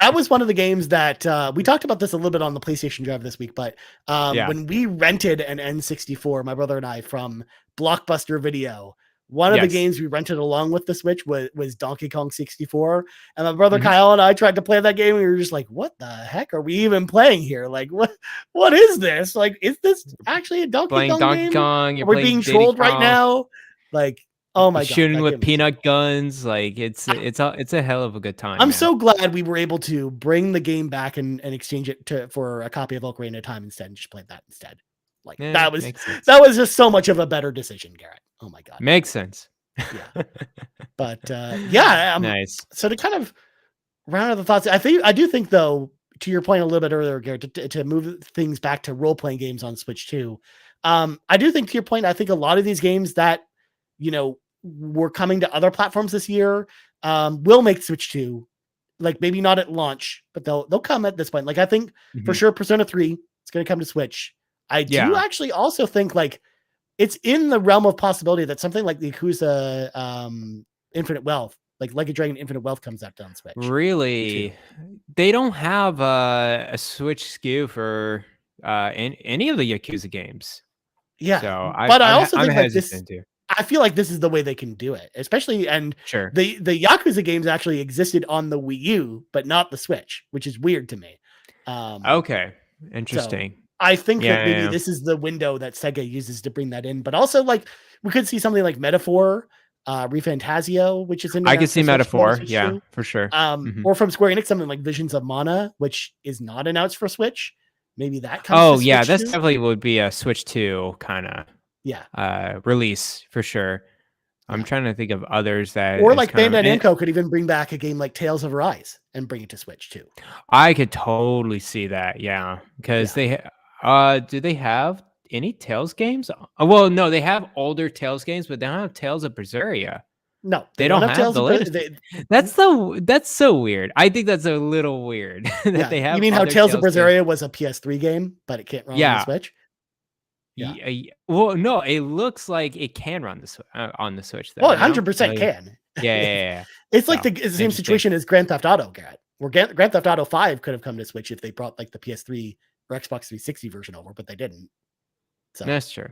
That was one of the games that we talked about this a little bit on the PlayStation Drive this week, but when we rented an N64, my brother and I, from Blockbuster Video, one of the games we rented along with the Switch was Donkey Kong 64. And my brother Kyle and I tried to play that game, and we were just like, what the heck are we even playing here? Like, what is this? Like, is this actually a Donkey Kong game? Kong, we're being trolled right now. Like, oh my God. Shooting with peanut guns. Like, it's a hell of a good time. I'm so glad we were able to bring the game back and exchange it for a copy of Ocarina of Time instead, and just play that instead. Like, that was just so much of a better decision, Garrett. Oh my God. Makes sense. Yeah. But nice. So to kind of round out the thoughts, I do think, though, to your point a little bit earlier, Garrett, to move things back to role-playing games on Switch 2. I do think, to your point, I think a lot of these games that, were coming to other platforms this year will make Switch 2, like maybe not at launch, but they'll come at this point. Like, I think for sure Persona 3 is going to come to Switch. I do actually also think like it's in the realm of possibility that something like the Yakuza Infinite Wealth, like a Dragon Infinite Wealth, comes out on Switch. Really? They don't have a Switch SKU for any of the Yakuza games. Yeah. So but I also think like this, I feel like this is the way they can do it, especially, and the Yakuza games actually existed on the Wii U, but not the Switch, which is weird to me. Okay. Interesting. So I think that maybe this is the window that Sega uses to bring that in, but also like we could see something like Metaphor, Refantasio, which is in. I could see Metaphor, for sure. Or from Square Enix, something like Visions of Mana, which is not announced for Switch. Maybe that comes. Oh yeah, this definitely would be a Switch 2 kind of release for sure. I'm trying to think of others that, or like Bandai Namco could even bring back a game like Tales of Arise and bring it to Switch too. I could totally see that, because they do they have any Tales games? Well, no, they have older Tales games, but they don't have Tales of Berseria. No, they don't have the latest. That's so weird. I think that's a little weird that they have. You mean how Tales of Berseria was a PS3 game, but it can't run on the Switch? Yeah. Well, no, it looks like it can run on the Switch. Though, 100% can. Yeah. It's like the same situation as Grand Theft Auto, Garrett. Where Grand Theft Auto 5 could have come to Switch if they brought like the PS3 or Xbox 360 version over, but they didn't. So that's true.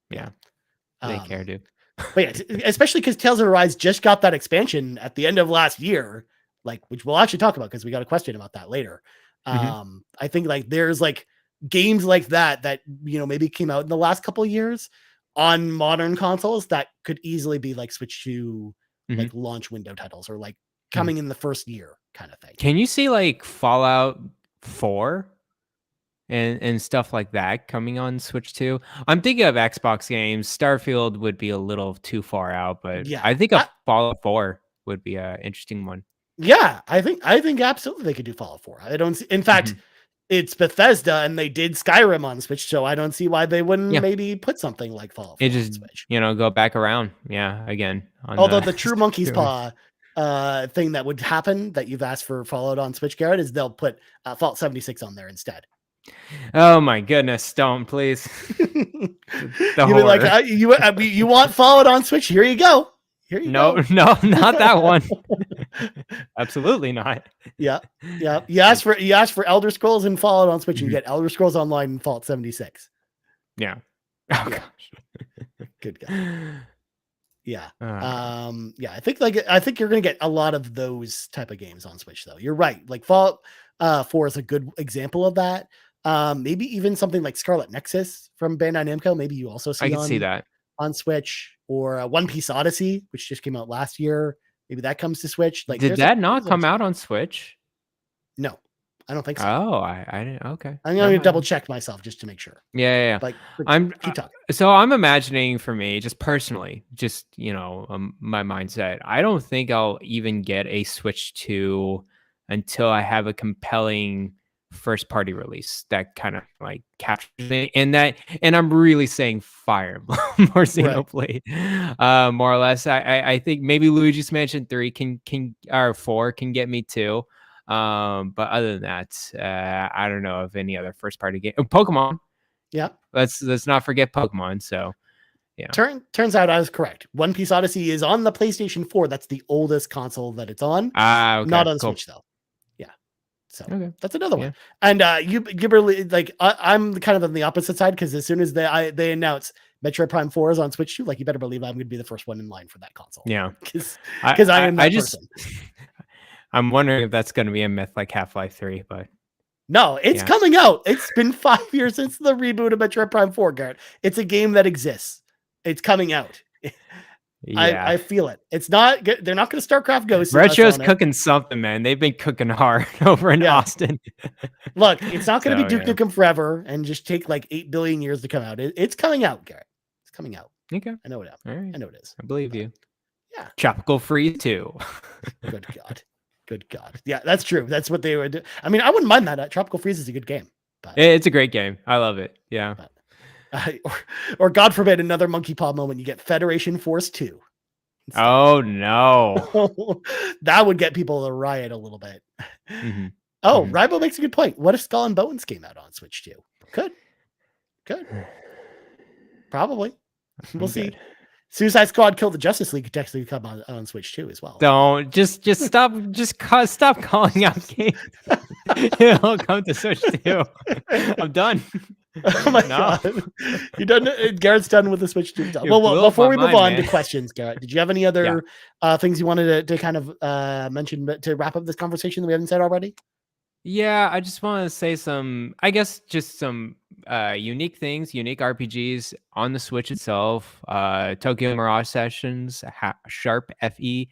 Yeah. They care, dude. But yeah, especially because Tales of Arise just got that expansion at the end of last year, like, which we'll actually talk about because we got a question about that later. I think like there's like games like that, maybe came out in the last couple of years on modern consoles that could easily be like Switch 2 like launch window titles, or like coming in the first year kind of thing. Can you see like Fallout 4 and stuff like that coming on Switch 2? I'm thinking of Xbox games. Starfield would be a little too far out, but Yeah, I think a Fallout 4 would be an interesting one. Yeah, I think absolutely they could do Fallout 4. I don't see, in fact, it's Bethesda and they did Skyrim on Switch, so I don't see why they wouldn't maybe put something like Fallout 4 on Switch. Go back around. Yeah, again. Although the true monkey's paw thing that would happen that you've asked for Fallout on Switch, Garrett, is they'll put Fallout 76 on there instead. Oh my goodness, don't please. You'd be like, you want Fallout on Switch? Here you go. No, not that one. Absolutely not. Yeah. You asked for Elder Scrolls and Fallout on Switch, and you get Elder Scrolls Online and Fallout 76. Yeah. Oh yeah. gosh. Good guy. Yeah. I think you're gonna get a lot of those type of games on Switch, though. You're right. Like Fallout 4 is a good example of that. Maybe even something like Scarlet Nexus from Bandai Namco. Maybe you also see. I can see that on Switch, or One Piece Odyssey, which just came out last year. Maybe that comes to Switch. Like, did that not come out on Switch? No, I don't think so. Oh, I didn't. Okay, I'm gonna double check myself just to make sure. Yeah. Like, keep talking. So I'm imagining, for me, just personally, my mindset, I don't think I'll even get a Switch 2 until I have a compelling first party release that kind of like captures me, and I'm really saying Fire Emblem or Xenoblade, more or less. I think maybe Luigi's Mansion 3 can or 4 can get me too, but other than that, I don't know of any other first party game. Pokemon, let's not forget Pokemon. So yeah, turns out I was correct. One Piece Odyssey is on the PlayStation 4. That's the oldest console that it's on. Okay, not on Switch though. So that's another one. And you really like, I'm kind of on the opposite side, because as soon as they announce Metroid Prime 4 is on Switch 2, like, you better believe I'm going to be the first one in line for that console. Yeah, because I am that person. I'm wondering if that's going to be a myth like Half-Life 3, but no, it's coming out. It's been 5 years since the reboot of Metroid Prime 4, Garrett. It's a game that exists. It's coming out. Yeah. I feel it. It's not good. They're not going to StarCraft Ghost. Retro's cooking something, man. They've been cooking hard over in Austin. Look, it's not going to be Duke Nukem Forever and just take like 8 billion years to come out. It's coming out, Garrett. It's coming out. Okay. I know it. All right. I know it is. I believe you. Yeah. Tropical Freeze 2. Good God. Good God. Yeah, that's true. That's what they would do. I mean, I wouldn't mind that. Tropical Freeze is a good game. But it's a great game. I love it. Yeah. Or God forbid, another Monkey Paw moment. You get Federation Force 2. Oh no. That would get people to riot a little bit. Rybo makes a good point. What if Skull and Bones came out on Switch 2? Could. Probably. We'll see. Suicide Squad Kill the Justice League could technically come on Switch 2 as well. Don't just stop stop calling out games. It'll come to Switch 2. I'm done. Oh my God. You're done. Garrett's done with the Switch 2 stuff. Well, before we move on to questions, Garrett, did you have any other things you wanted to kind of mention to wrap up this conversation that we haven't said already? Yeah, I just want to say some unique things, unique RPGs on the Switch itself. Tokyo Mirage Sessions, Sharp FE,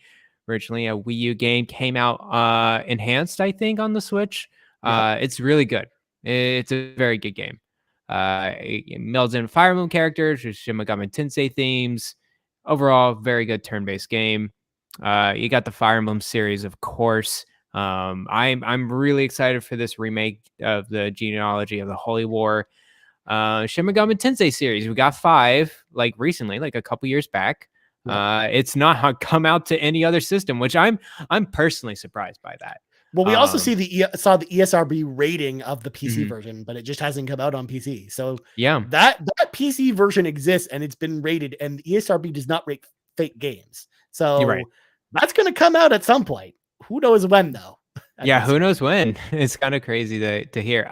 originally a Wii U game, came out enhanced, I think, on the Switch. It's really good. It's a very good game. It melds in Fire Emblem characters with Shin Megami Tensei themes. Overall, very good turn-based game. You got the Fire Emblem series, of course. I'm really excited for this remake of the genealogy of the Holy War. Shin Megami Tensei series, we got 5 like recently, like a couple years back. It's not come out to any other system, which I'm personally surprised by that. Well, we also saw the ESRB rating of the PC version, but it just hasn't come out on PC. So that PC version exists and it's been rated, and the ESRB does not rate fake games. So that's going to come out at some point. Who knows when, though? Who knows when? It's kind of crazy to hear.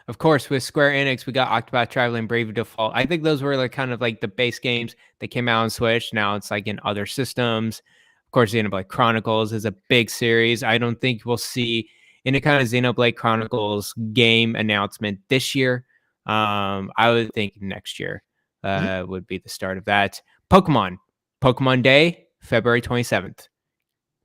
Of course, with Square Enix, we got Octopath Traveler and Bravely Default. I think those were like kind of like the base games that came out on Switch. Now it's like in other systems. Of course, Xenoblade Chronicles is a big series. I don't think we'll see any kind of Xenoblade Chronicles game announcement this year. I would think next year would be the start of that. Pokemon Day, February 27th.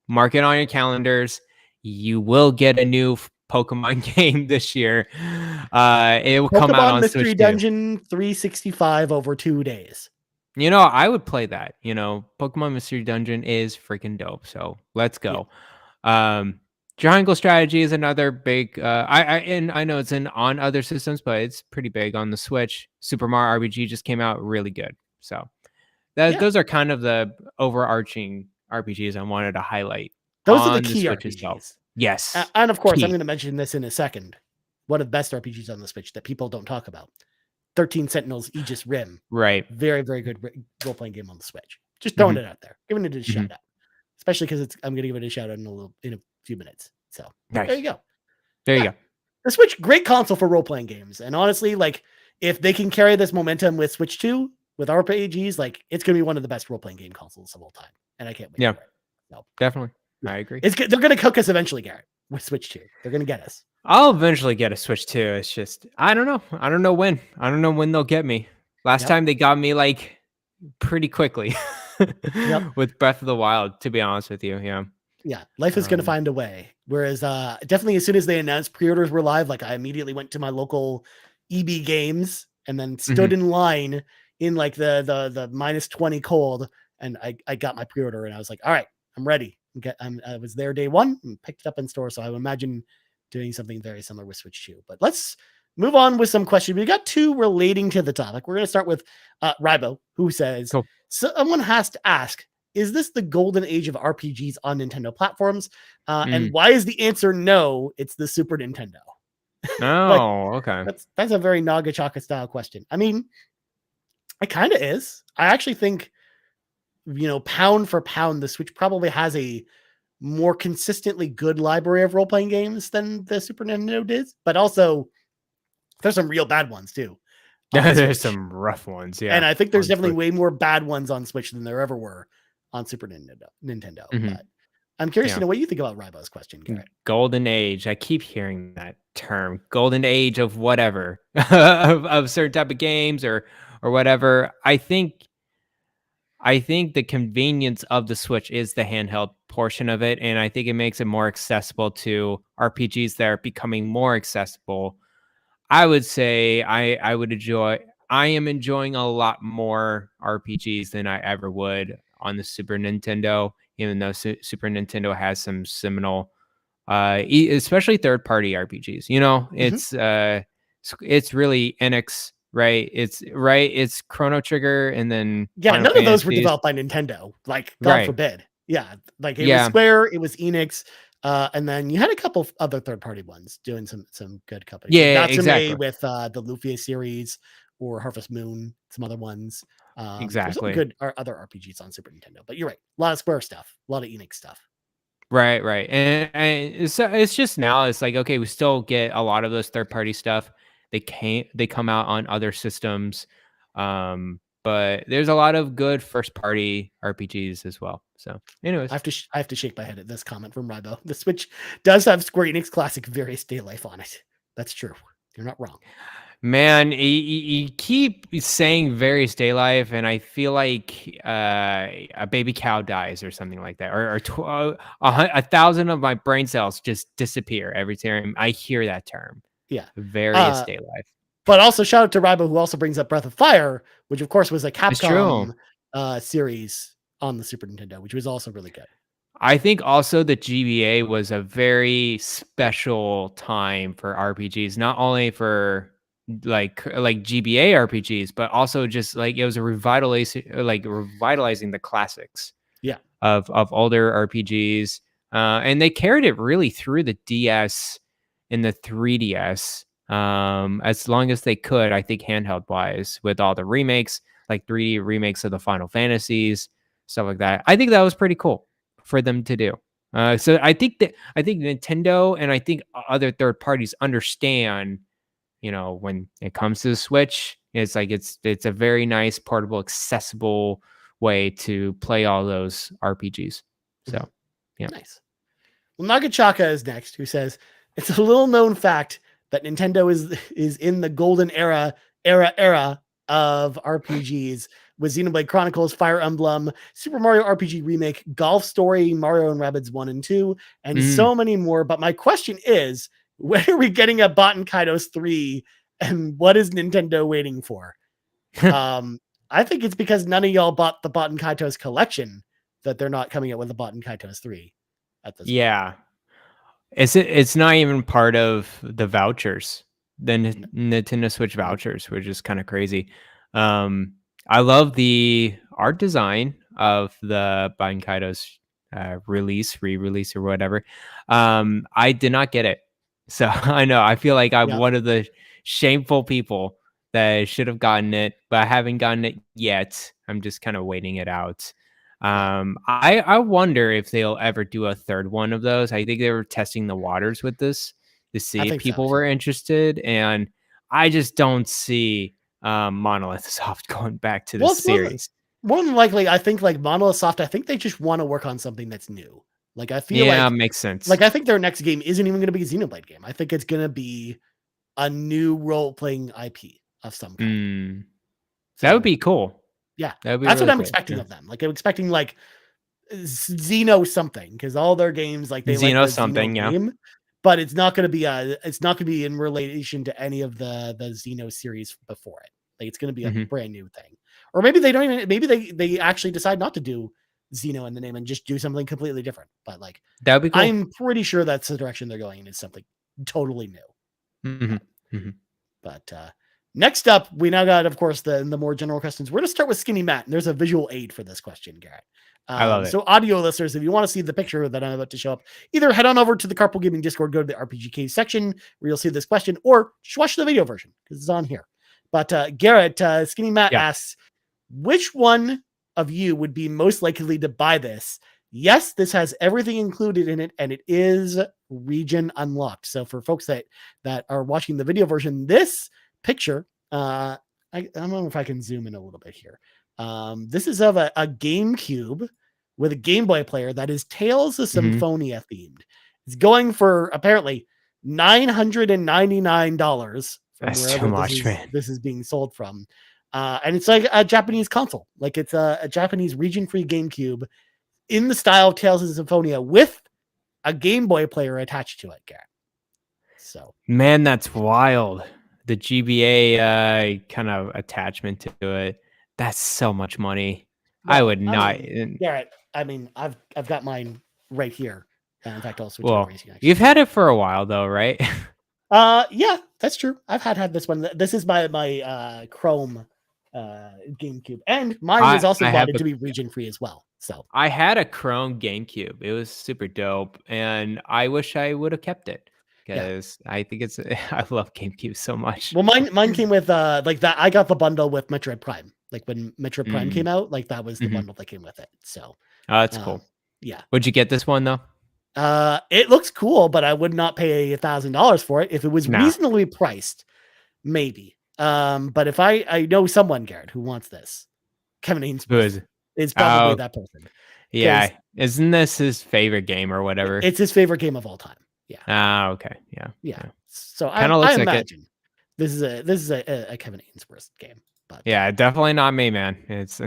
Mark it on your calendars. You will get a new Pokemon game this year. It will come out on Mystery Switch Dungeon 365 over 2 days. You know, I would play that. You know, Pokemon Mystery Dungeon is freaking dope. So let's go. Triangle Strategy is another big. I know it's on other systems, but it's pretty big on the Switch. Super Mario RPG just came out, really good. So those are kind of the overarching RPGs I wanted to highlight. Those are the key RPGs. Itself. Yes, and of course, I'm going to mention this in a second. One of the best RPGs on the Switch that people don't talk about. 13 Sentinels Aegis Rim. Right. Very, very good role-playing game on the Switch. Just throwing it out there. Giving it a shout out. Especially because I'm going to give it a shout out in a few minutes. So nice. There you go. There you go. The Switch, great console for role-playing games. And honestly, like, if they can carry this momentum with Switch 2, with RPGs, like, it's going to be one of the best role-playing game consoles of all time. And I can't wait for it. So, definitely. I agree. They're going to cook us eventually, Garrett, with Switch 2. They're going to get us. I'll eventually get a Switch 2. It's just, I don't know. I don't know when. I don't know when they'll get me. Last time they got me, like, pretty quickly with Breath of the Wild, to be honest with you. Yeah. Life is going to find a way. Whereas definitely as soon as they announced pre-orders were live, like, I immediately went to my local EB Games and then stood in line in like the minus 20 cold. And I got my pre-order and I was like, all right, I'm ready. I was there day one and picked it up in store. So I would imagine doing something very similar with Switch 2. But let's move on with some questions. We got two relating to the topic. We're going to start with Rybo, who says, someone has to ask, is this the golden age of RPGs on Nintendo platforms? And why is the answer no? It's the Super Nintendo. Oh, okay. That's a very Nagachaka style question. I mean, it kind of is. I actually think, pound for pound, the Switch probably has a more consistently good library of role-playing games than the Super Nintendo did, but also there's some real bad ones too. There's some rough ones, yeah. And I think there's definitely way more bad ones on Switch than there ever were on Super Nintendo. But I'm curious to know what you think about Rybo's question, Garrett. Golden age. I keep hearing that term. Golden age of whatever, of certain type of games or whatever. I think the convenience of the Switch is the handheld portion of it, and I think it makes it more accessible to RPGs that are becoming more accessible. I would say I am enjoying a lot more RPGs than I ever would on the Super Nintendo, even though Super Nintendo has some seminal, especially third-party RPGs. It's really NX. Right, it's Chrono Trigger, and then Final none of those were developed by Nintendo. Like, God forbid. Yeah, like it was Square, it was Enix, and then you had a couple of other third-party ones doing some good companies. Yeah, Natsume exactly. With the Lufia series or Harvest Moon, some other ones. Exactly. Some good other RPGs on Super Nintendo. But you're right, a lot of Square stuff, a lot of Enix stuff. Right, and it's just now it's like, okay, we still get a lot of those third-party stuff. They come out on other systems, but there's a lot of good first-party RPGs as well. So, anyways, I have to shake my head at this comment from Rybo. The Switch does have Square Enix classic Various Day Life on it. That's true. You're not wrong. Man, you keep saying Various Day Life, and I feel like a baby cow dies or something like that, or 1,000 of my brain cells just disappear every time I hear that term. Yeah. Various Day Life. But also shout out to Rybo, who also brings up Breath of Fire, which of course was a Capcom series on the Super Nintendo, which was also really good. I think also the GBA was a very special time for RPGs, not only for like GBA RPGs, but also just like it was revitalizing the classics of older RPGs. And they carried it really through the DS and the 3DS as long as they could, I think, handheld wise, with all the remakes, like 3D remakes of the Final Fantasies, stuff like that. I think that was pretty cool for them to do. So I think Nintendo and I think other third parties understand, when it comes to the Switch, it's like it's a very nice, portable, accessible way to play all those RPGs. So, yeah. Nice. Well, Nagachaka is next, who says, It's a little known fact that Nintendo is in the golden era of RPGs with Xenoblade Chronicles, Fire Emblem, Super Mario RPG Remake, Golf Story, Mario and Rabbids 1 and 2, and so many more. But my question is, when are we getting a Baten Kaitos 3, and what is Nintendo waiting for? I think it's because none of y'all bought the Baten Kaitos collection that they're not coming out with a Baten Kaitos 3 at this point. It's not even part of the vouchers, the Nintendo Switch vouchers, which is kind of crazy. I love the art design of the Baten Kaitos re-release or whatever. I did not get it. So I know, I feel like I'm one of the shameful people that should have gotten it, but I haven't gotten it yet. I'm just kind of waiting it out. I wonder if they'll ever do a third one of those. I think they were testing the waters with this to see if people were interested, and I just don't see Monolith Soft going back to this series. More than likely, I think like Monolith Soft, I think they just want to work on something that's new. Like I feel like makes sense. Like I think their next game isn't even going to be a Xenoblade game. I think it's going to be a new role-playing IP of some kind. So, that would be cool. Yeah, that's really what I'm expecting of them. Like I'm expecting like Xeno something, because all their games like they Xeno like the something, Xeno game, but it's not going to be in relation to any of the Xeno series before it. Like it's going to be a brand new thing, or maybe they don't even. Maybe they actually decide not to do Xeno in the name and just do something completely different. But like that'd be cool. I'm pretty sure that's the direction they're going in, is something totally new. But next up, we now got, of course, the more general questions. We're going to start with Skinny Matt, and there's a visual aid for this question, Garrett. I love it. So audio listeners, if you want to see the picture that I'm about to show up, either head on over to the Carpool Gaming Discord, go to the RPGK section where you'll see this question, or just watch the video version because it's on here. But Garrett, Skinny Matt asks, which one of you would be most likely to buy this? Yes, this has everything included in it, and it is region unlocked. So for folks that are watching the video version, this picture, I don't know if I can zoom in a little bit here. This is of a GameCube with a Game Boy player that is Tales of Symphonia themed. It's going for apparently $999 from That's too much, man. This is being sold from. And it's like a Japanese console. Like it's a Japanese region-free GameCube in the style of Tales of Symphonia with a Game Boy player attached to it, Garrett. So, man, that's wild. The GBA kind of attachment to it. That's so much money. Well, I would not. Garrett, I mean, I've got mine right here. In fact, I'll switch over. You've had it for a while, though, right? Yeah, that's true. I've had this one. This is my Chrome GameCube, and mine is also wanted to be region free as well. So I had a Chrome GameCube. It was super dope, and I wish I would have kept it because I think I love GameCube so much. Well, mine came with like that. I got the bundle with Metroid Prime. Like when Metroid Prime came out, like that was the bundle that came with it. So that's cool. Yeah. Would you get this one though? It looks cool, but I would not pay $1,000 for it if it was reasonably priced. Maybe. But if I know someone, Garrett, who wants this, Kevin Ainsworth is probably that person. Yeah. Isn't this his favorite game or whatever? It's his favorite game of all time. Yeah. Okay. Yeah. So I imagine this is a Kevin Ainsworth game. But yeah, definitely not me, man. It's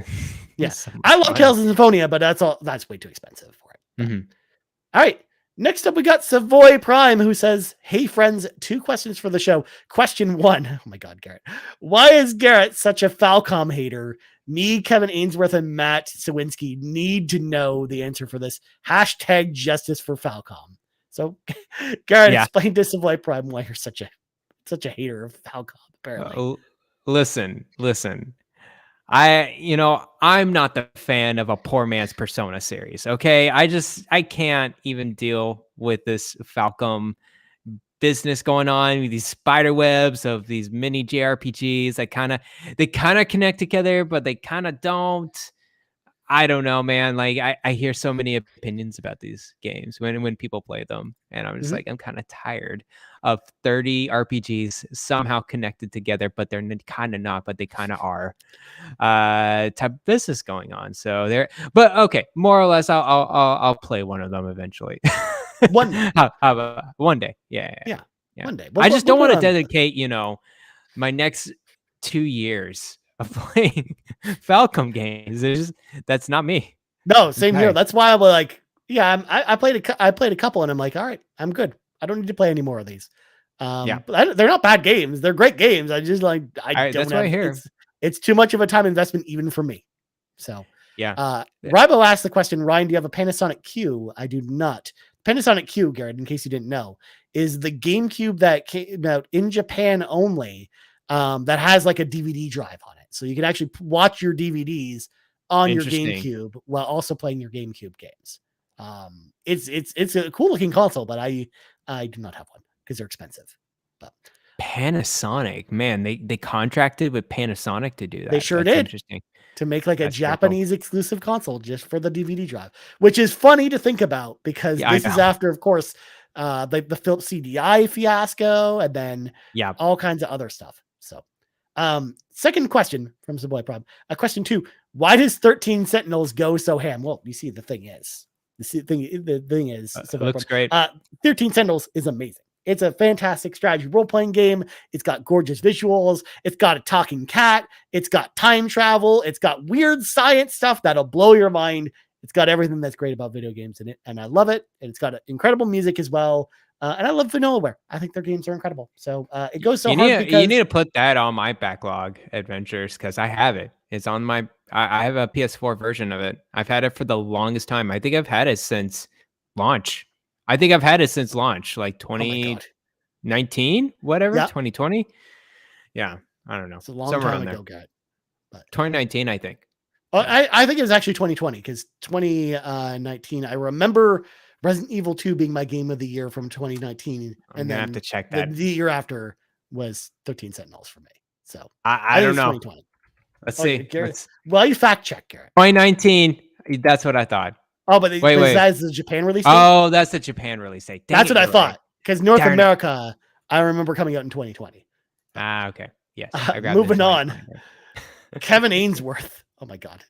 yes. I love Tales of Symphonia, but that's way too expensive for it. All right. Next up, we got Savoy Prime, who says, "Hey friends, 2 questions for the show. Question 1. Oh my God, Garrett. Why is Garrett such a Falcom hater? Me, Kevin Ainsworth, and Matt Sawinski need to know the answer for this. Hashtag justice for Falcom." So Garrett, explain to Savoy Prime why you're such a hater of Falcom, apparently. Listen. I'm not the fan of a poor man's Persona series. Okay. I can't even deal with this Falcom business going on with these spider webs of these mini JRPGs. They kind of connect together, but they kind of don't. I don't know, man. Like I hear so many opinions about these games when people play them, and I'm just like, I'm kind of tired of 30 RPGs somehow connected together, but they're kind of not, but they kind of are. Type of business going on. So but okay, more or less, I'll play one of them eventually. One day. How about one day? Yeah. One day. I just don't put want it to on the list. dedicate, my next 2 years of playing Falcom games. That's not me. No, same here. Okay. That's why I was like, yeah, I played a couple, and I'm like, all right, I'm good. I don't need to play any more of these. Yeah. But they're not bad games. They're great games. I just like don't That's what I have hear. it's too much of a time investment even for me. So Yeah. Ribo asked the question, Ryan, do you have a Panasonic Q? I do not. Panasonic Q, Garrett, in case you didn't know, is the GameCube that came out in Japan only, that has like a DVD drive on it. So you can actually watch your DVDs on your GameCube while also playing your GameCube games. It's a cool looking console, but I do not have one because they're expensive. But Panasonic, man, they contracted with Panasonic to do that. they sure That's did. Interesting. To make like a Japanese exclusive console just for the DVD drive, which is funny to think about because this is after, of course, the Philips CDI fiasco and then all kinds of other stuff. So, second question from Subway Prob. Question 2: why does 13 Sentinels go so ham? Well, you see, the thing is, it looks great. 13 Sentinels is amazing. It's a fantastic strategy role-playing game. It's got gorgeous visuals. It's got a talking cat. It's got time travel. It's got weird science stuff that'll blow your mind. It's got everything that's great about video games in it, and I love it. And it's got incredible music as well. And I love Vanillaware. I think their games are incredible. So it goes so hard because you need to put that on my backlog adventures because I have it. It's on my. I have a PS4 version of it. I've had it for the longest time. I think I've had it since launch. Like 2019, whatever, 2020. Yeah, I don't know. It's a long time ago, guy. 2019, I think. I think it was actually 2020 because 2019. I remember Resident Evil 2 being my game of the year from 2019, and then have to check that. The year after was 13 Sentinels for me. So I don't know. 2020. Let's see. Garrett. Well, you fact check, Garrett. 2019. That's what I thought. Oh, but wait. That's the Japan release date? Oh, that's the Japan release date. That's what I thought. Because North America, I remember coming out in 2020. Okay. Yes. Moving on. Kevin Ainsworth, oh my God,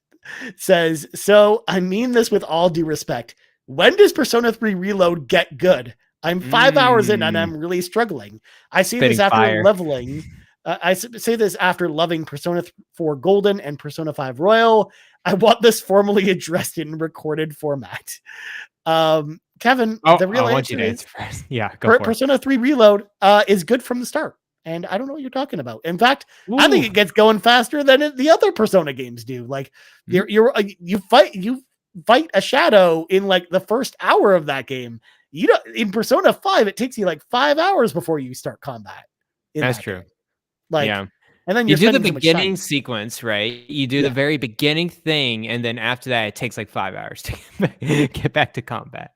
says, so I mean this with all due respect. When does Persona 3 Reload get good? I'm 5 hours in and I'm really struggling. I say this after leveling. I say this after loving Persona 4 Golden and Persona 5 Royal. I want this formally addressed in recorded format. Kevin, the real answer is first. Yeah, go for Persona 3 Reload is good from the start. And I don't know what you're talking about. In fact, I think it gets going faster than the other Persona games do. Like you fight a shadow in like the first hour of that game. You know, in Persona 5, it takes you like 5 hours before you start combat. That's true. Game. Like, yeah. And then you do the beginning sequence, right? You do the very beginning thing, and then after that, it takes like 5 hours to get back to combat.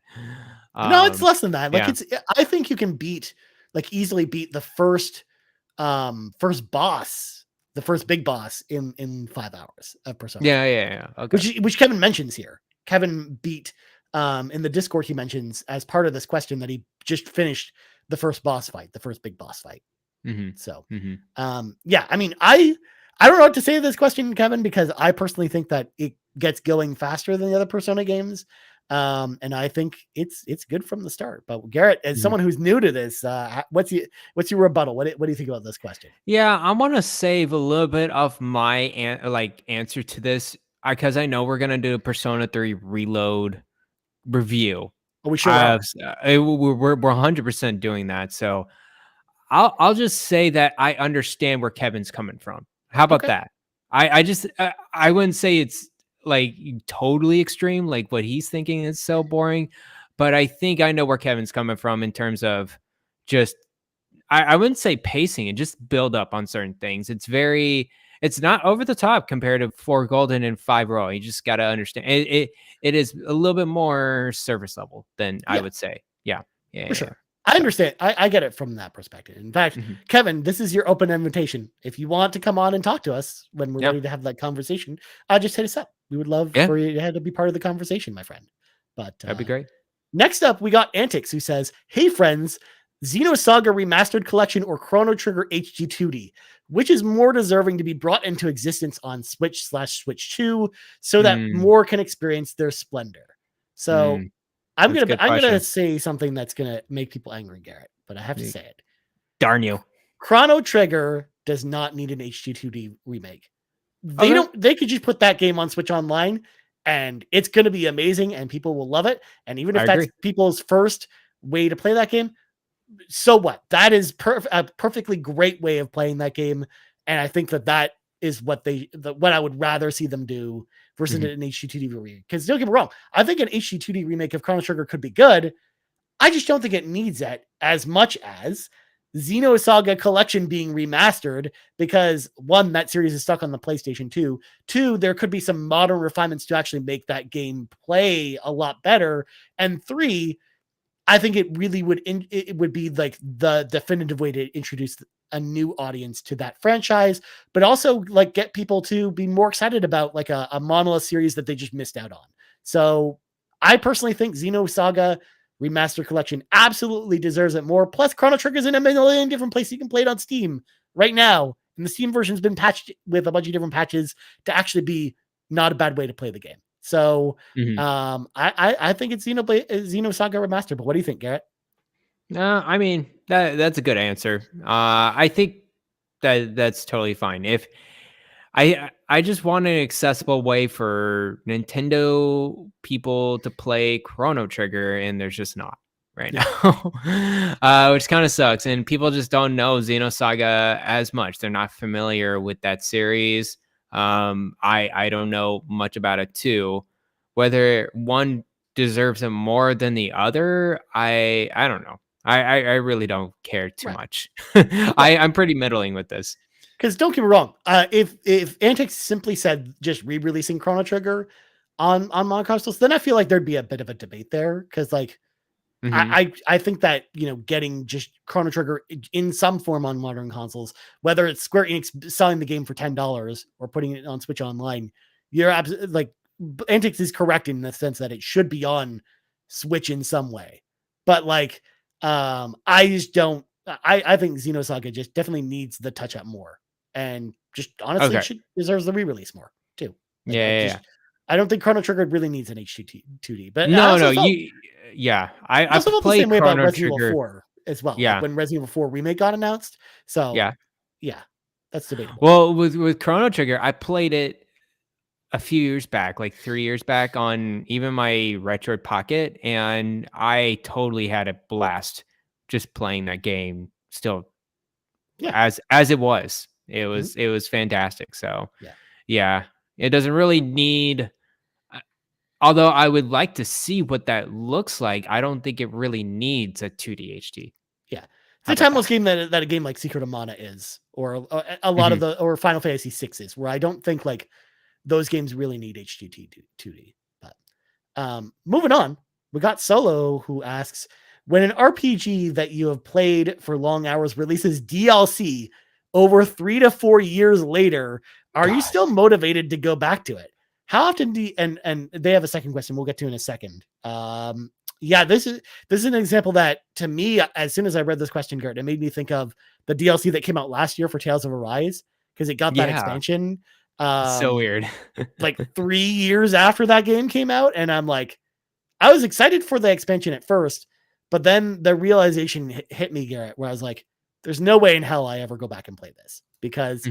No, it's less than that. Like I think you can easily beat the first boss, the first big boss in 5 hours of Persona. Yeah. Okay. Which Kevin mentions here. Kevin beat in the Discord, he mentions as part of this question that he just finished the first boss fight, the first big boss fight. Mm-hmm. So, I mean, I don't know what to say to this question, Kevin, because I personally think that it gets going faster than the other Persona games. And I think it's good from the start. But Garrett, as someone who's new to this, what's your rebuttal? What do you think about this question? Yeah, I want to save a little bit of my answer to this because I know we're gonna do a Persona 3 Reload review. Oh, we sure are. We're 100% doing that. So I'll just say that I understand where Kevin's coming from. How about that? I wouldn't say it's like totally extreme, like what he's thinking is so boring, but I think I know where Kevin's coming from in terms of just I wouldn't say pacing and just build up on certain things. It's not over the top compared to 4 Golden and 5 Royal. You just got to understand it is a little bit more surface level than I would say. Yeah. For sure. I understand. I get it from that perspective. In fact, Kevin, this is your open invitation. If you want to come on and talk to us when we're ready to have that conversation, just hit us up. We would love for you to be part of the conversation, my friend. But that'd be great. Next up, we got Antics, who says, "Hey friends, Xenosaga Remastered Collection or Chrono Trigger HD 2D, which is more deserving to be brought into existence on Switch/Switch 2 so that more can experience their splendor?" So I'm That's a good gonna question. say something that's gonna make people angry, Garrett, but I have to say it. Darn you. Chrono Trigger does not need an HD2D remake. Okay. They could just put that game on Switch Online and it's going to be amazing and people will love it. And even I if that's agree. people's first way to play that game, so what? That is a perfectly great way of playing that game. And I think that is what what I would rather see them do versus an HD2D remake. Because don't get me wrong, I think an HD2D remake of Chrono Trigger could be good. I just don't think it needs it as much as Xenosaga Collection being remastered because one, that series is stuck on the PlayStation 2. Two, there could be some modern refinements to actually make that game play a lot better. And three, I think it really it would be like the definitive way to introduce a new audience to that franchise, but also like get people to be more excited about like a monolith series that they just missed out on. So I personally think Xenosaga Remaster Collection absolutely deserves it more. Plus, Chrono Trigger is in a million different places you can play it on Steam right now, and the Steam version's been patched with a bunch of different patches to actually be not a bad way to play the game. So I think it's Xenosaga Remaster, but what do you think, Garrett? I mean, that's a good answer. I think that's totally fine. If I just want an accessible way for Nintendo people to play Chrono Trigger, and there's just not right now, which kind of sucks. And people just don't know Xenosaga as much. They're not familiar with that series. I don't know much about it too. Whether one deserves it more than the other, I don't know. I really don't care too much. I'm pretty middling with this. Because don't get me wrong, if Antics simply said just re-releasing Chrono Trigger on modern consoles, then I feel like there'd be a bit of a debate there. Because like I think that getting just Chrono Trigger in some form on modern consoles, whether it's Square Enix selling the game for $10 or putting it on Switch Online, you're absolutely like Antics is correct in the sense that it should be on Switch in some way. But like I just don't. I think Xenosaga just definitely needs the touch up more, and just honestly deserves the re-release more too. Like, Yeah. I don't think Chrono Trigger really needs an HD2D, but No, I also felt the played same way about Chrono Resident Evil Trigger. 4 as well. Yeah. Like when Resident Evil 4 remake got announced. So yeah, that's debatable. Well, with Chrono Trigger, I played it a few years back, like 3 years back on even my Retro Pocket, and I totally had a blast just playing that game still as it was. It was fantastic. So yeah, it doesn't really need although I would like to see what that looks like. I don't think it really needs a 2D HD. Yeah. It's a timeless game that a game like Secret of Mana is, or a lot of or Final Fantasy 6 is, where I don't think like those games really need HD 2D. But moving on, we got Solo who asks, when an RPG that you have played for long hours releases DLC over 3 to 4 years later, are you still motivated to go back to it? How often do you, and they have a second question we'll get to in a second. This is an example that to me, as soon as I read this question, Garrett, it made me think of the DLC that came out last year for Tales of Arise, because it got that expansion. So weird. Like 3 years after that game came out, and I'm like, I was excited for the expansion at first, but then the realization hit me, Garrett, where I was like, there's no way in hell I ever go back and play this, because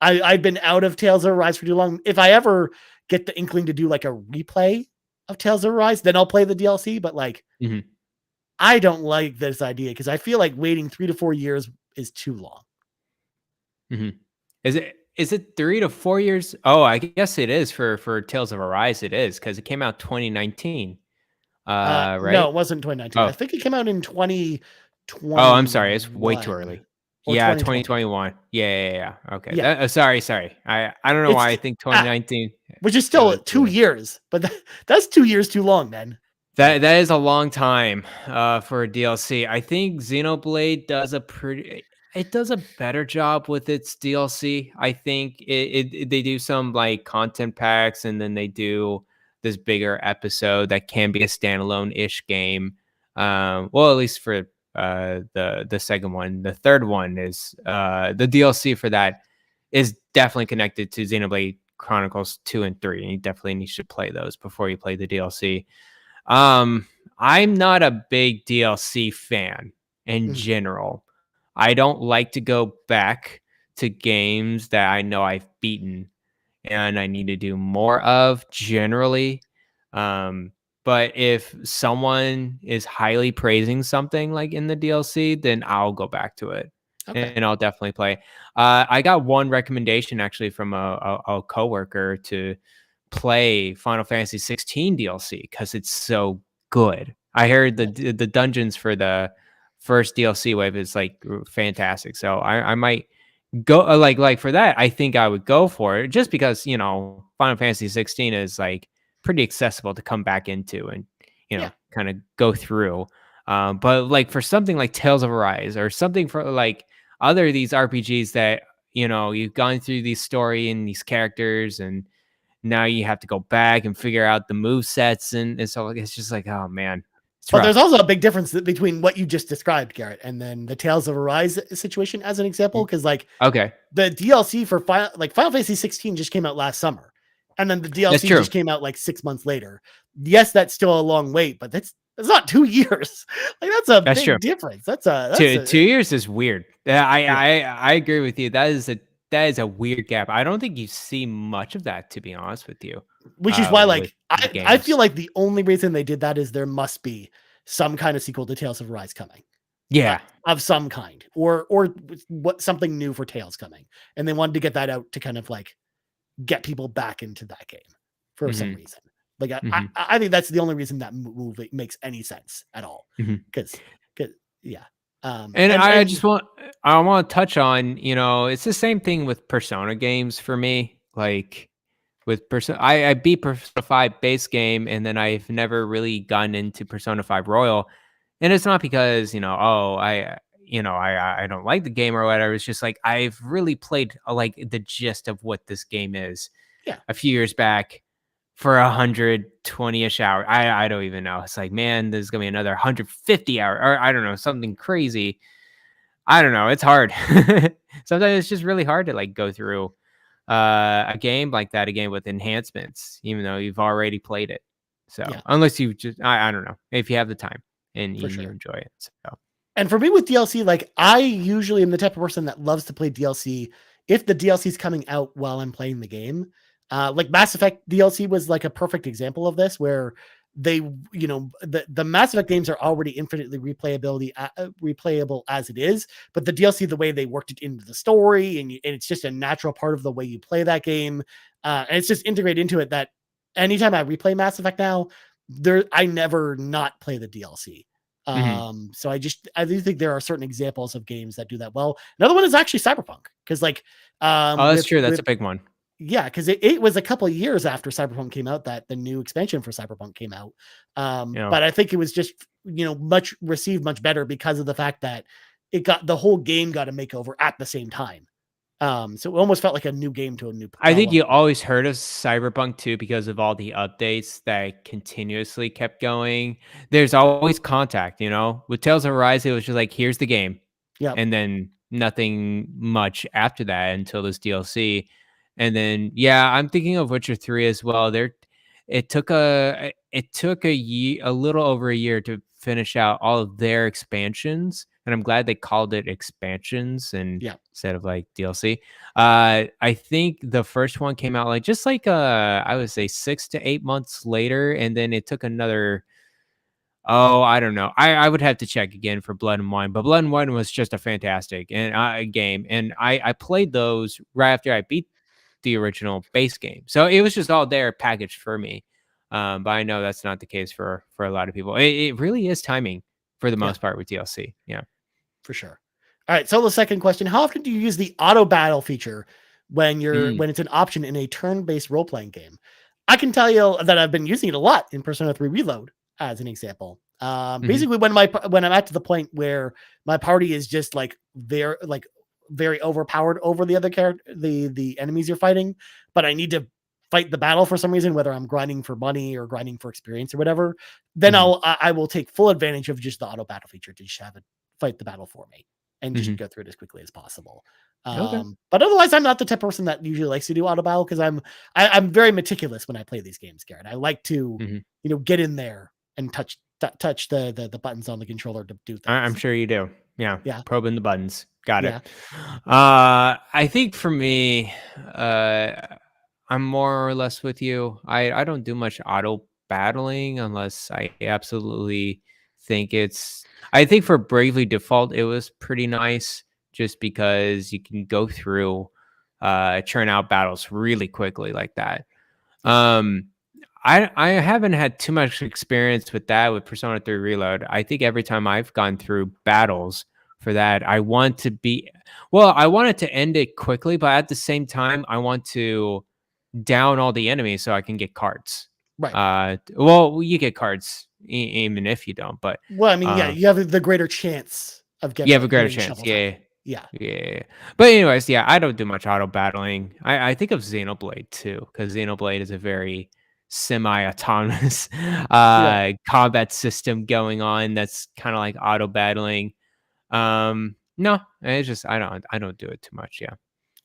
I've been out of Tales of Arise for too long. If I ever get the inkling to do like a replay of Tales of Arise, then I'll play the DLC. But like, I don't like this idea because I feel like waiting 3 to 4 years is too long. Is it 3 to 4 years? Oh, I guess it is for Tales of Arise. It is because it came out 2019. Right? No, it wasn't 2019. I think it came out in 2020. Oh, I'm sorry. It's way too early. Yeah, 2020. 2021. Yeah. Okay. Yeah. Sorry. I don't know why I think 2019. Which is still 2 years, but that's 2 years too long, man. That is a long time for a DLC. I think Xenoblade does a better job with its DLC. I think they do some like content packs, and then they do this bigger episode that can be a standalone-ish game. Well, at least for the second one. The third one is the DLC for that is definitely connected to Xenoblade Chronicles 2 and 3, and you definitely should play those before you play the DLC. I'm not a big DLC fan in Mhm. general. I don't like to go back to games that I know I've beaten and I need to do more of generally. Um, but if someone is highly praising something like in the DLC, then I'll go back to it Okay. and I'll definitely play. I got one recommendation actually from a coworker to play Final Fantasy 16 DLC because it's so good. I heard the dungeons for the first DLC wave is like fantastic. So I might go like for that. I think I would go for it just because Final Fantasy 16 is like pretty accessible to come back into and Yeah. kind of go through. But like for something like Tales of Arise or something for like other of these RPGs that you've gone through these story and these characters and now you have to go back and figure out the move sets and so it's just like, oh man, it's But there's rough. also a big difference between what you just described, Garrett, and then the Tales of Arise situation as an example. Because like Okay, the DLC for Final Fantasy 16 just came out last summer, and then the that's DLC true. just came out like 6 months later. Yes, that's still a long wait, but that's not 2 years. Like that's a That's true. big difference. That's Two a years is weird. Yeah, I, yeah. I I agree with you. That is a weird gap. I don't think you see much of that, to be honest with you. Which is why With like I feel games. like the only reason they did that is there must be some kind of sequel to Tales of Arise coming. Yeah. Of some kind, or what something new for Tales coming, and they wanted to get that out to kind of like get people back into that game for some Hmm. reason. Like Hmm. I think that's the only reason that move makes any sense at all. Hmm. Because yeah, And and I want to touch on, it's the same thing with Persona games for me. Like with Persona, I beat Persona 5 base game, and then I've never really gotten into Persona 5 Royal. And it's not because, I don't like the game or whatever. It's just like I've really played like the gist of what this game is yeah, a few years back for 120-ish hours. I don't even know. It's like, man, there's gonna be another 150 hour, or I don't know, something crazy. I don't know. It's hard. Sometimes it's just really hard to like go through a game like that again with enhancements, even though you've already played it. So yeah, unless you just, I don't know, if you have the time and for you sure. enjoy it. So And for me with DLC, like I usually am the type of person that loves to play DLC if the DLC is coming out while I'm playing the game. Like Mass Effect DLC was like a perfect example of this, where they, the Mass Effect games are already infinitely replayable as it is, but the DLC, the way they worked it into the story, and it's just a natural part of the way you play that game, and it's just integrated into it that anytime I replay Mass Effect now, I never not play the DLC. mhm. So I do think there are certain examples of games that do that well. Another one is actually Cyberpunk, because like Oh, that's true. That's with a big one. yeah, because it was a couple of years after Cyberpunk came out that the new expansion for Cyberpunk came out. You know, But I think it was just much received much better because of the fact that the whole game got a makeover at the same time. So it almost felt like a new game to a new I a think lot of you people. always heard of Cyberpunk too because of all the updates that continuously kept going. There's always contact, With Tales of Arise, it was just like, here's the game. Yep. And then nothing much after that until this DLC. And then yeah, I'm thinking of Witcher 3 as well. It took a year, a little over a year to finish out all of their expansions. And I'm glad they called it expansions and Yeah. instead of like DLC. I think the first one came out like just like I would say 6 to 8 months later, and then it took another. Oh, I don't know. I would have to check again for Blood and Wine, but Blood and Wine was just a fantastic game, and I played those right after I beat the original base game, so it was just all there packaged for me. But I know that's not the case for a lot of people. It really is timing for the Yeah. most part with DLC. Yeah. For sure. All right. So the second question: how often do you use the auto battle feature Mm, when it's an option in a turn-based role-playing game? I can tell you that I've been using it a lot in Persona 3 Reload as an example. mhm, Basically, when I'm at to the point where my party is just very overpowered over the other character, the enemies you're fighting, but I need to fight the battle for some reason, whether I'm grinding for money or grinding for experience or whatever, then mhm, I will take full advantage of just the auto battle feature to just have it fight the battle for me and just mhm. go through it as quickly as possible. Okay. But otherwise, I'm not the type of person that usually likes to do auto battle because I'm very meticulous when I play these games, Garrett. I like to Mhm. get in there and touch touch the buttons on the controller to do things. I'm sure you do. Yeah. Yeah. Probing the buttons. Got Yeah. it. I think for me, I'm more or less with you. I don't do much auto battling unless I absolutely think I think for Bravely Default, it was pretty nice just because you can go through, churn out battles really quickly like that. I haven't had too much experience with that with Persona 3 Reload. I think every time I've gone through battles for that, I want it to end it quickly, but at the same time, I want to down all the enemies so I can get cards. Right. Well, you get cards even if you don't, but Well, I mean, yeah, you have the greater chance of you have a greater getting chance. shovel Yeah. time. Yeah. Yeah. But anyways, yeah, I don't do much auto battling. I think of Xenoblade too, because Xenoblade is a very semi-autonomous combat system going on that's kind of like auto battling. No, it's just I don't do it too much. Yeah.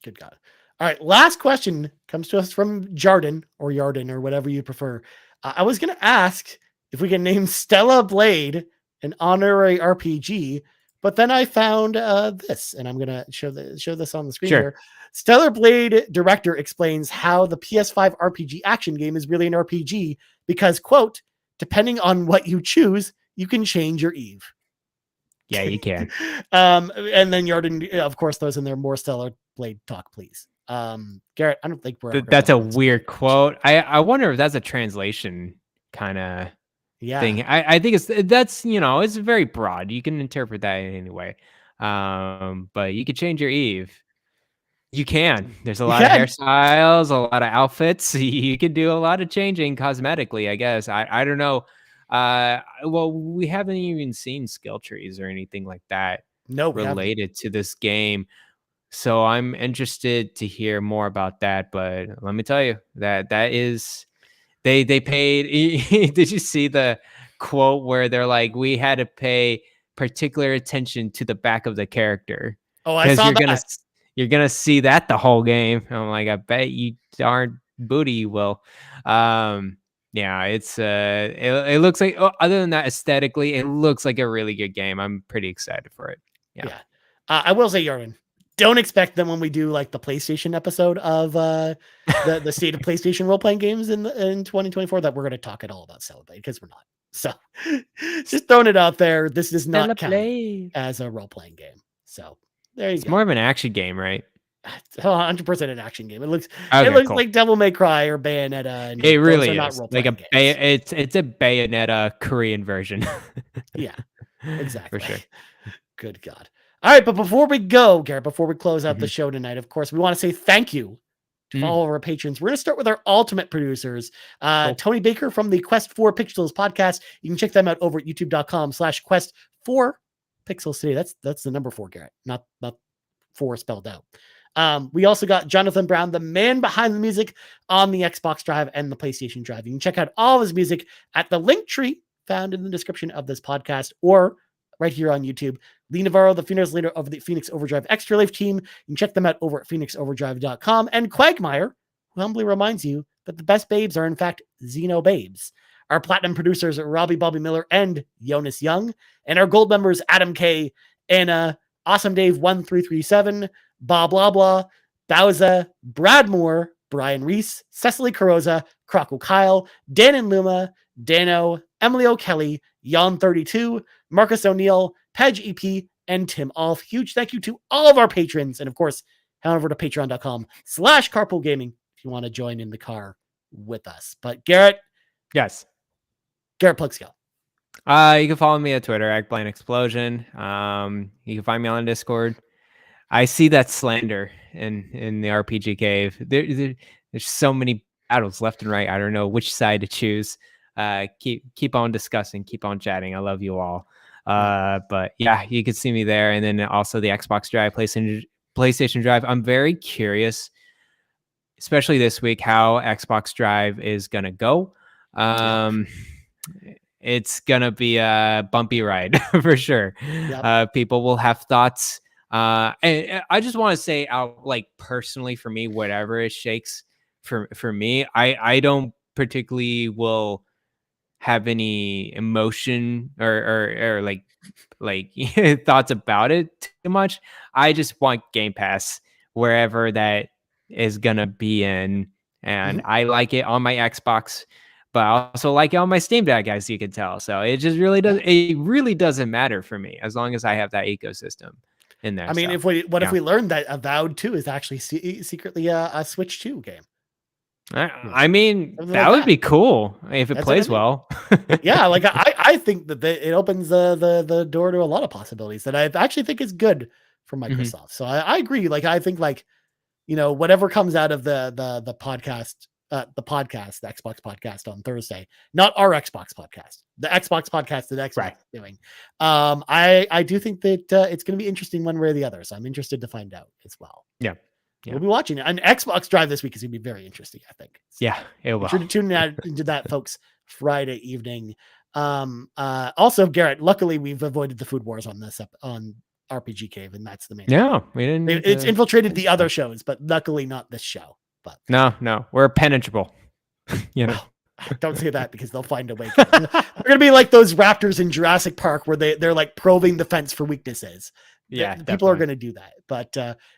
Good God. All right. Last question comes to us from Jarden or Yarden or whatever you prefer. I was going to ask if we can name Stella Blade an honorary RPG, but then I found this, and I'm going to show this on the screen here. Stellar Blade director explains how the PS5 RPG action game is really an RPG because, quote, depending on what you choose, you can change your Eve. Yeah, you can. And then Yarden, of course, throws in there more Stellar Blade talk, please. Garrett, I don't think we're. That's a weird quote. I wonder if that's a translation kind of thing. I think that's it's very broad. You can interpret that in any way. But you could change your Eve. You can. There's a lot of hairstyles, a lot of outfits. You can do a lot of changing cosmetically, I guess. I don't know. Well, we haven't even seen skill trees or anything like that related to this game. So I'm interested to hear more about that. But let me tell you that is they paid. Did you see the quote where they're like, we had to pay particular attention to the back of the character? Oh, I saw that. You're gonna see that the whole game. I'm like, I bet you darn booty you will. Yeah, it's it looks like, other than that, aesthetically, it looks like a really good game. I'm pretty excited for it. Yeah. I will say, Yarden, don't expect them when we do like the PlayStation episode of the state of PlayStation role playing games in 2024 that we're going to talk at all about Celebrate, because we're not. So just throwing it out there. This does not count as a role playing game. So there you go. It's more of an action game, right? It's 100% an action game. It looks cool. Like Devil May Cry or Bayonetta. And it really is not like it's a Bayonetta Korean version. Yeah, exactly. For sure. Good God. All right, but before we go, Garrett, before we close out the show tonight, of course, we want to say thank you to all of our patrons. We're going to start with our ultimate producers. Cool. Tony Baker from the Quest 4 Pixels podcast. You can check them out over at youtube.com/quest4pixels today. That's the number 4, Garrett, not 4 spelled out. We also got Jonathan Brown, the man behind the music on the Xbox Drive and the PlayStation Drive. You can check out all of his music at the link tree found in the description of this podcast or right here on YouTube. Lee Navarro, the Phoenix leader of the Phoenix Overdrive Extra Life team. You can check them out over at phoenixoverdrive.com. And Cwagmire, who humbly reminds you that the best babes are in fact Xenobabes. Our platinum producers are Robby, Bobby Miller, and Jonas Young. And our gold members, Adam K, Anna, Awesome Dave 1337, BobLoblaw, Bowsah, Brad Moore, Brian Reese, Cecily Carrozza, CrocoKyle, Dan and Luma, Dannohh, Emily O'Kelly, Jan32, Marcus O'Neill, Peje EP, and Tim Aulph. Huge thank you to all of our patrons. And of course, head over to patreon.com/carpoolgaming if you want to join in the car with us. But Garrett. Yes. Garrett, plugs go. You can follow me at Twitter, @BlindExplosion. You can find me on Discord. I see that slander in the RPG cave. There's so many battles left and right. I don't know which side to choose. Keep on discussing, keep on chatting. I love you all. But yeah, you can see me there. And then also the Xbox Drive, PlayStation Drive. I'm very curious, especially this week, how Xbox Drive is going to go. It's going to be a bumpy ride for sure. Yep. People will have thoughts. And I just want to say out, like, personally for me, whatever it shakes for me, I don't particularly will have any emotion or like thoughts about it too much. I just want Game Pass wherever that is gonna be in, and I like it on my Xbox, but I also like it on my Steam Deck, as you can tell. So it just really does. It really doesn't matter for me as long as I have that ecosystem in there. I mean, So, if we learned that Avowed 2 is actually secretly a Switch 2 game? I mean, Something that like would be cool if it That's what I plays mean. well. Yeah, like I think that it opens the door to a lot of possibilities that I actually think is good for Mhm. Microsoft. So I agree. Like I think like whatever comes out of the podcast, the Xbox podcast on Thursday, not our Xbox podcast, the Xbox podcast that Xbox Right. is doing. I do think that it's going to be interesting one way or the other. So I'm interested to find out as well. Yeah. We'll be watching it. An Xbox Drive this week is going to be very interesting, I think. So Yeah, it will. make sure to tune into that, folks, Friday evening. Also, Garrett, luckily we've avoided the food wars on this on RPG Cave, and that's the main thing. No, we didn't. It's infiltrated the other shows, but luckily not this show. But no, we're penetrable. well, don't say that because they'll find a way. They're gonna be like those raptors in Jurassic Park where they're like probing the fence for weaknesses. Yeah, people are gonna do that. But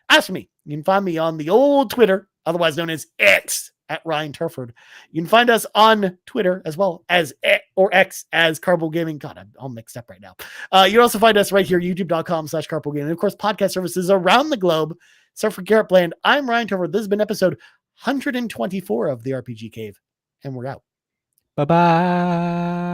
as for me, you can find me on the old Twitter, otherwise known as X, at Ryan Turford. You can find us on Twitter as well as X as Carbo Gaming. God, I'm all mixed up right now. You can also find us right here, youtube.com/Carbo Gaming. And of course, podcast services around the globe. So for Garrett Bland, I'm Ryan Turford. This has been episode 124 of the RPG Cave, and we're out. Bye-bye.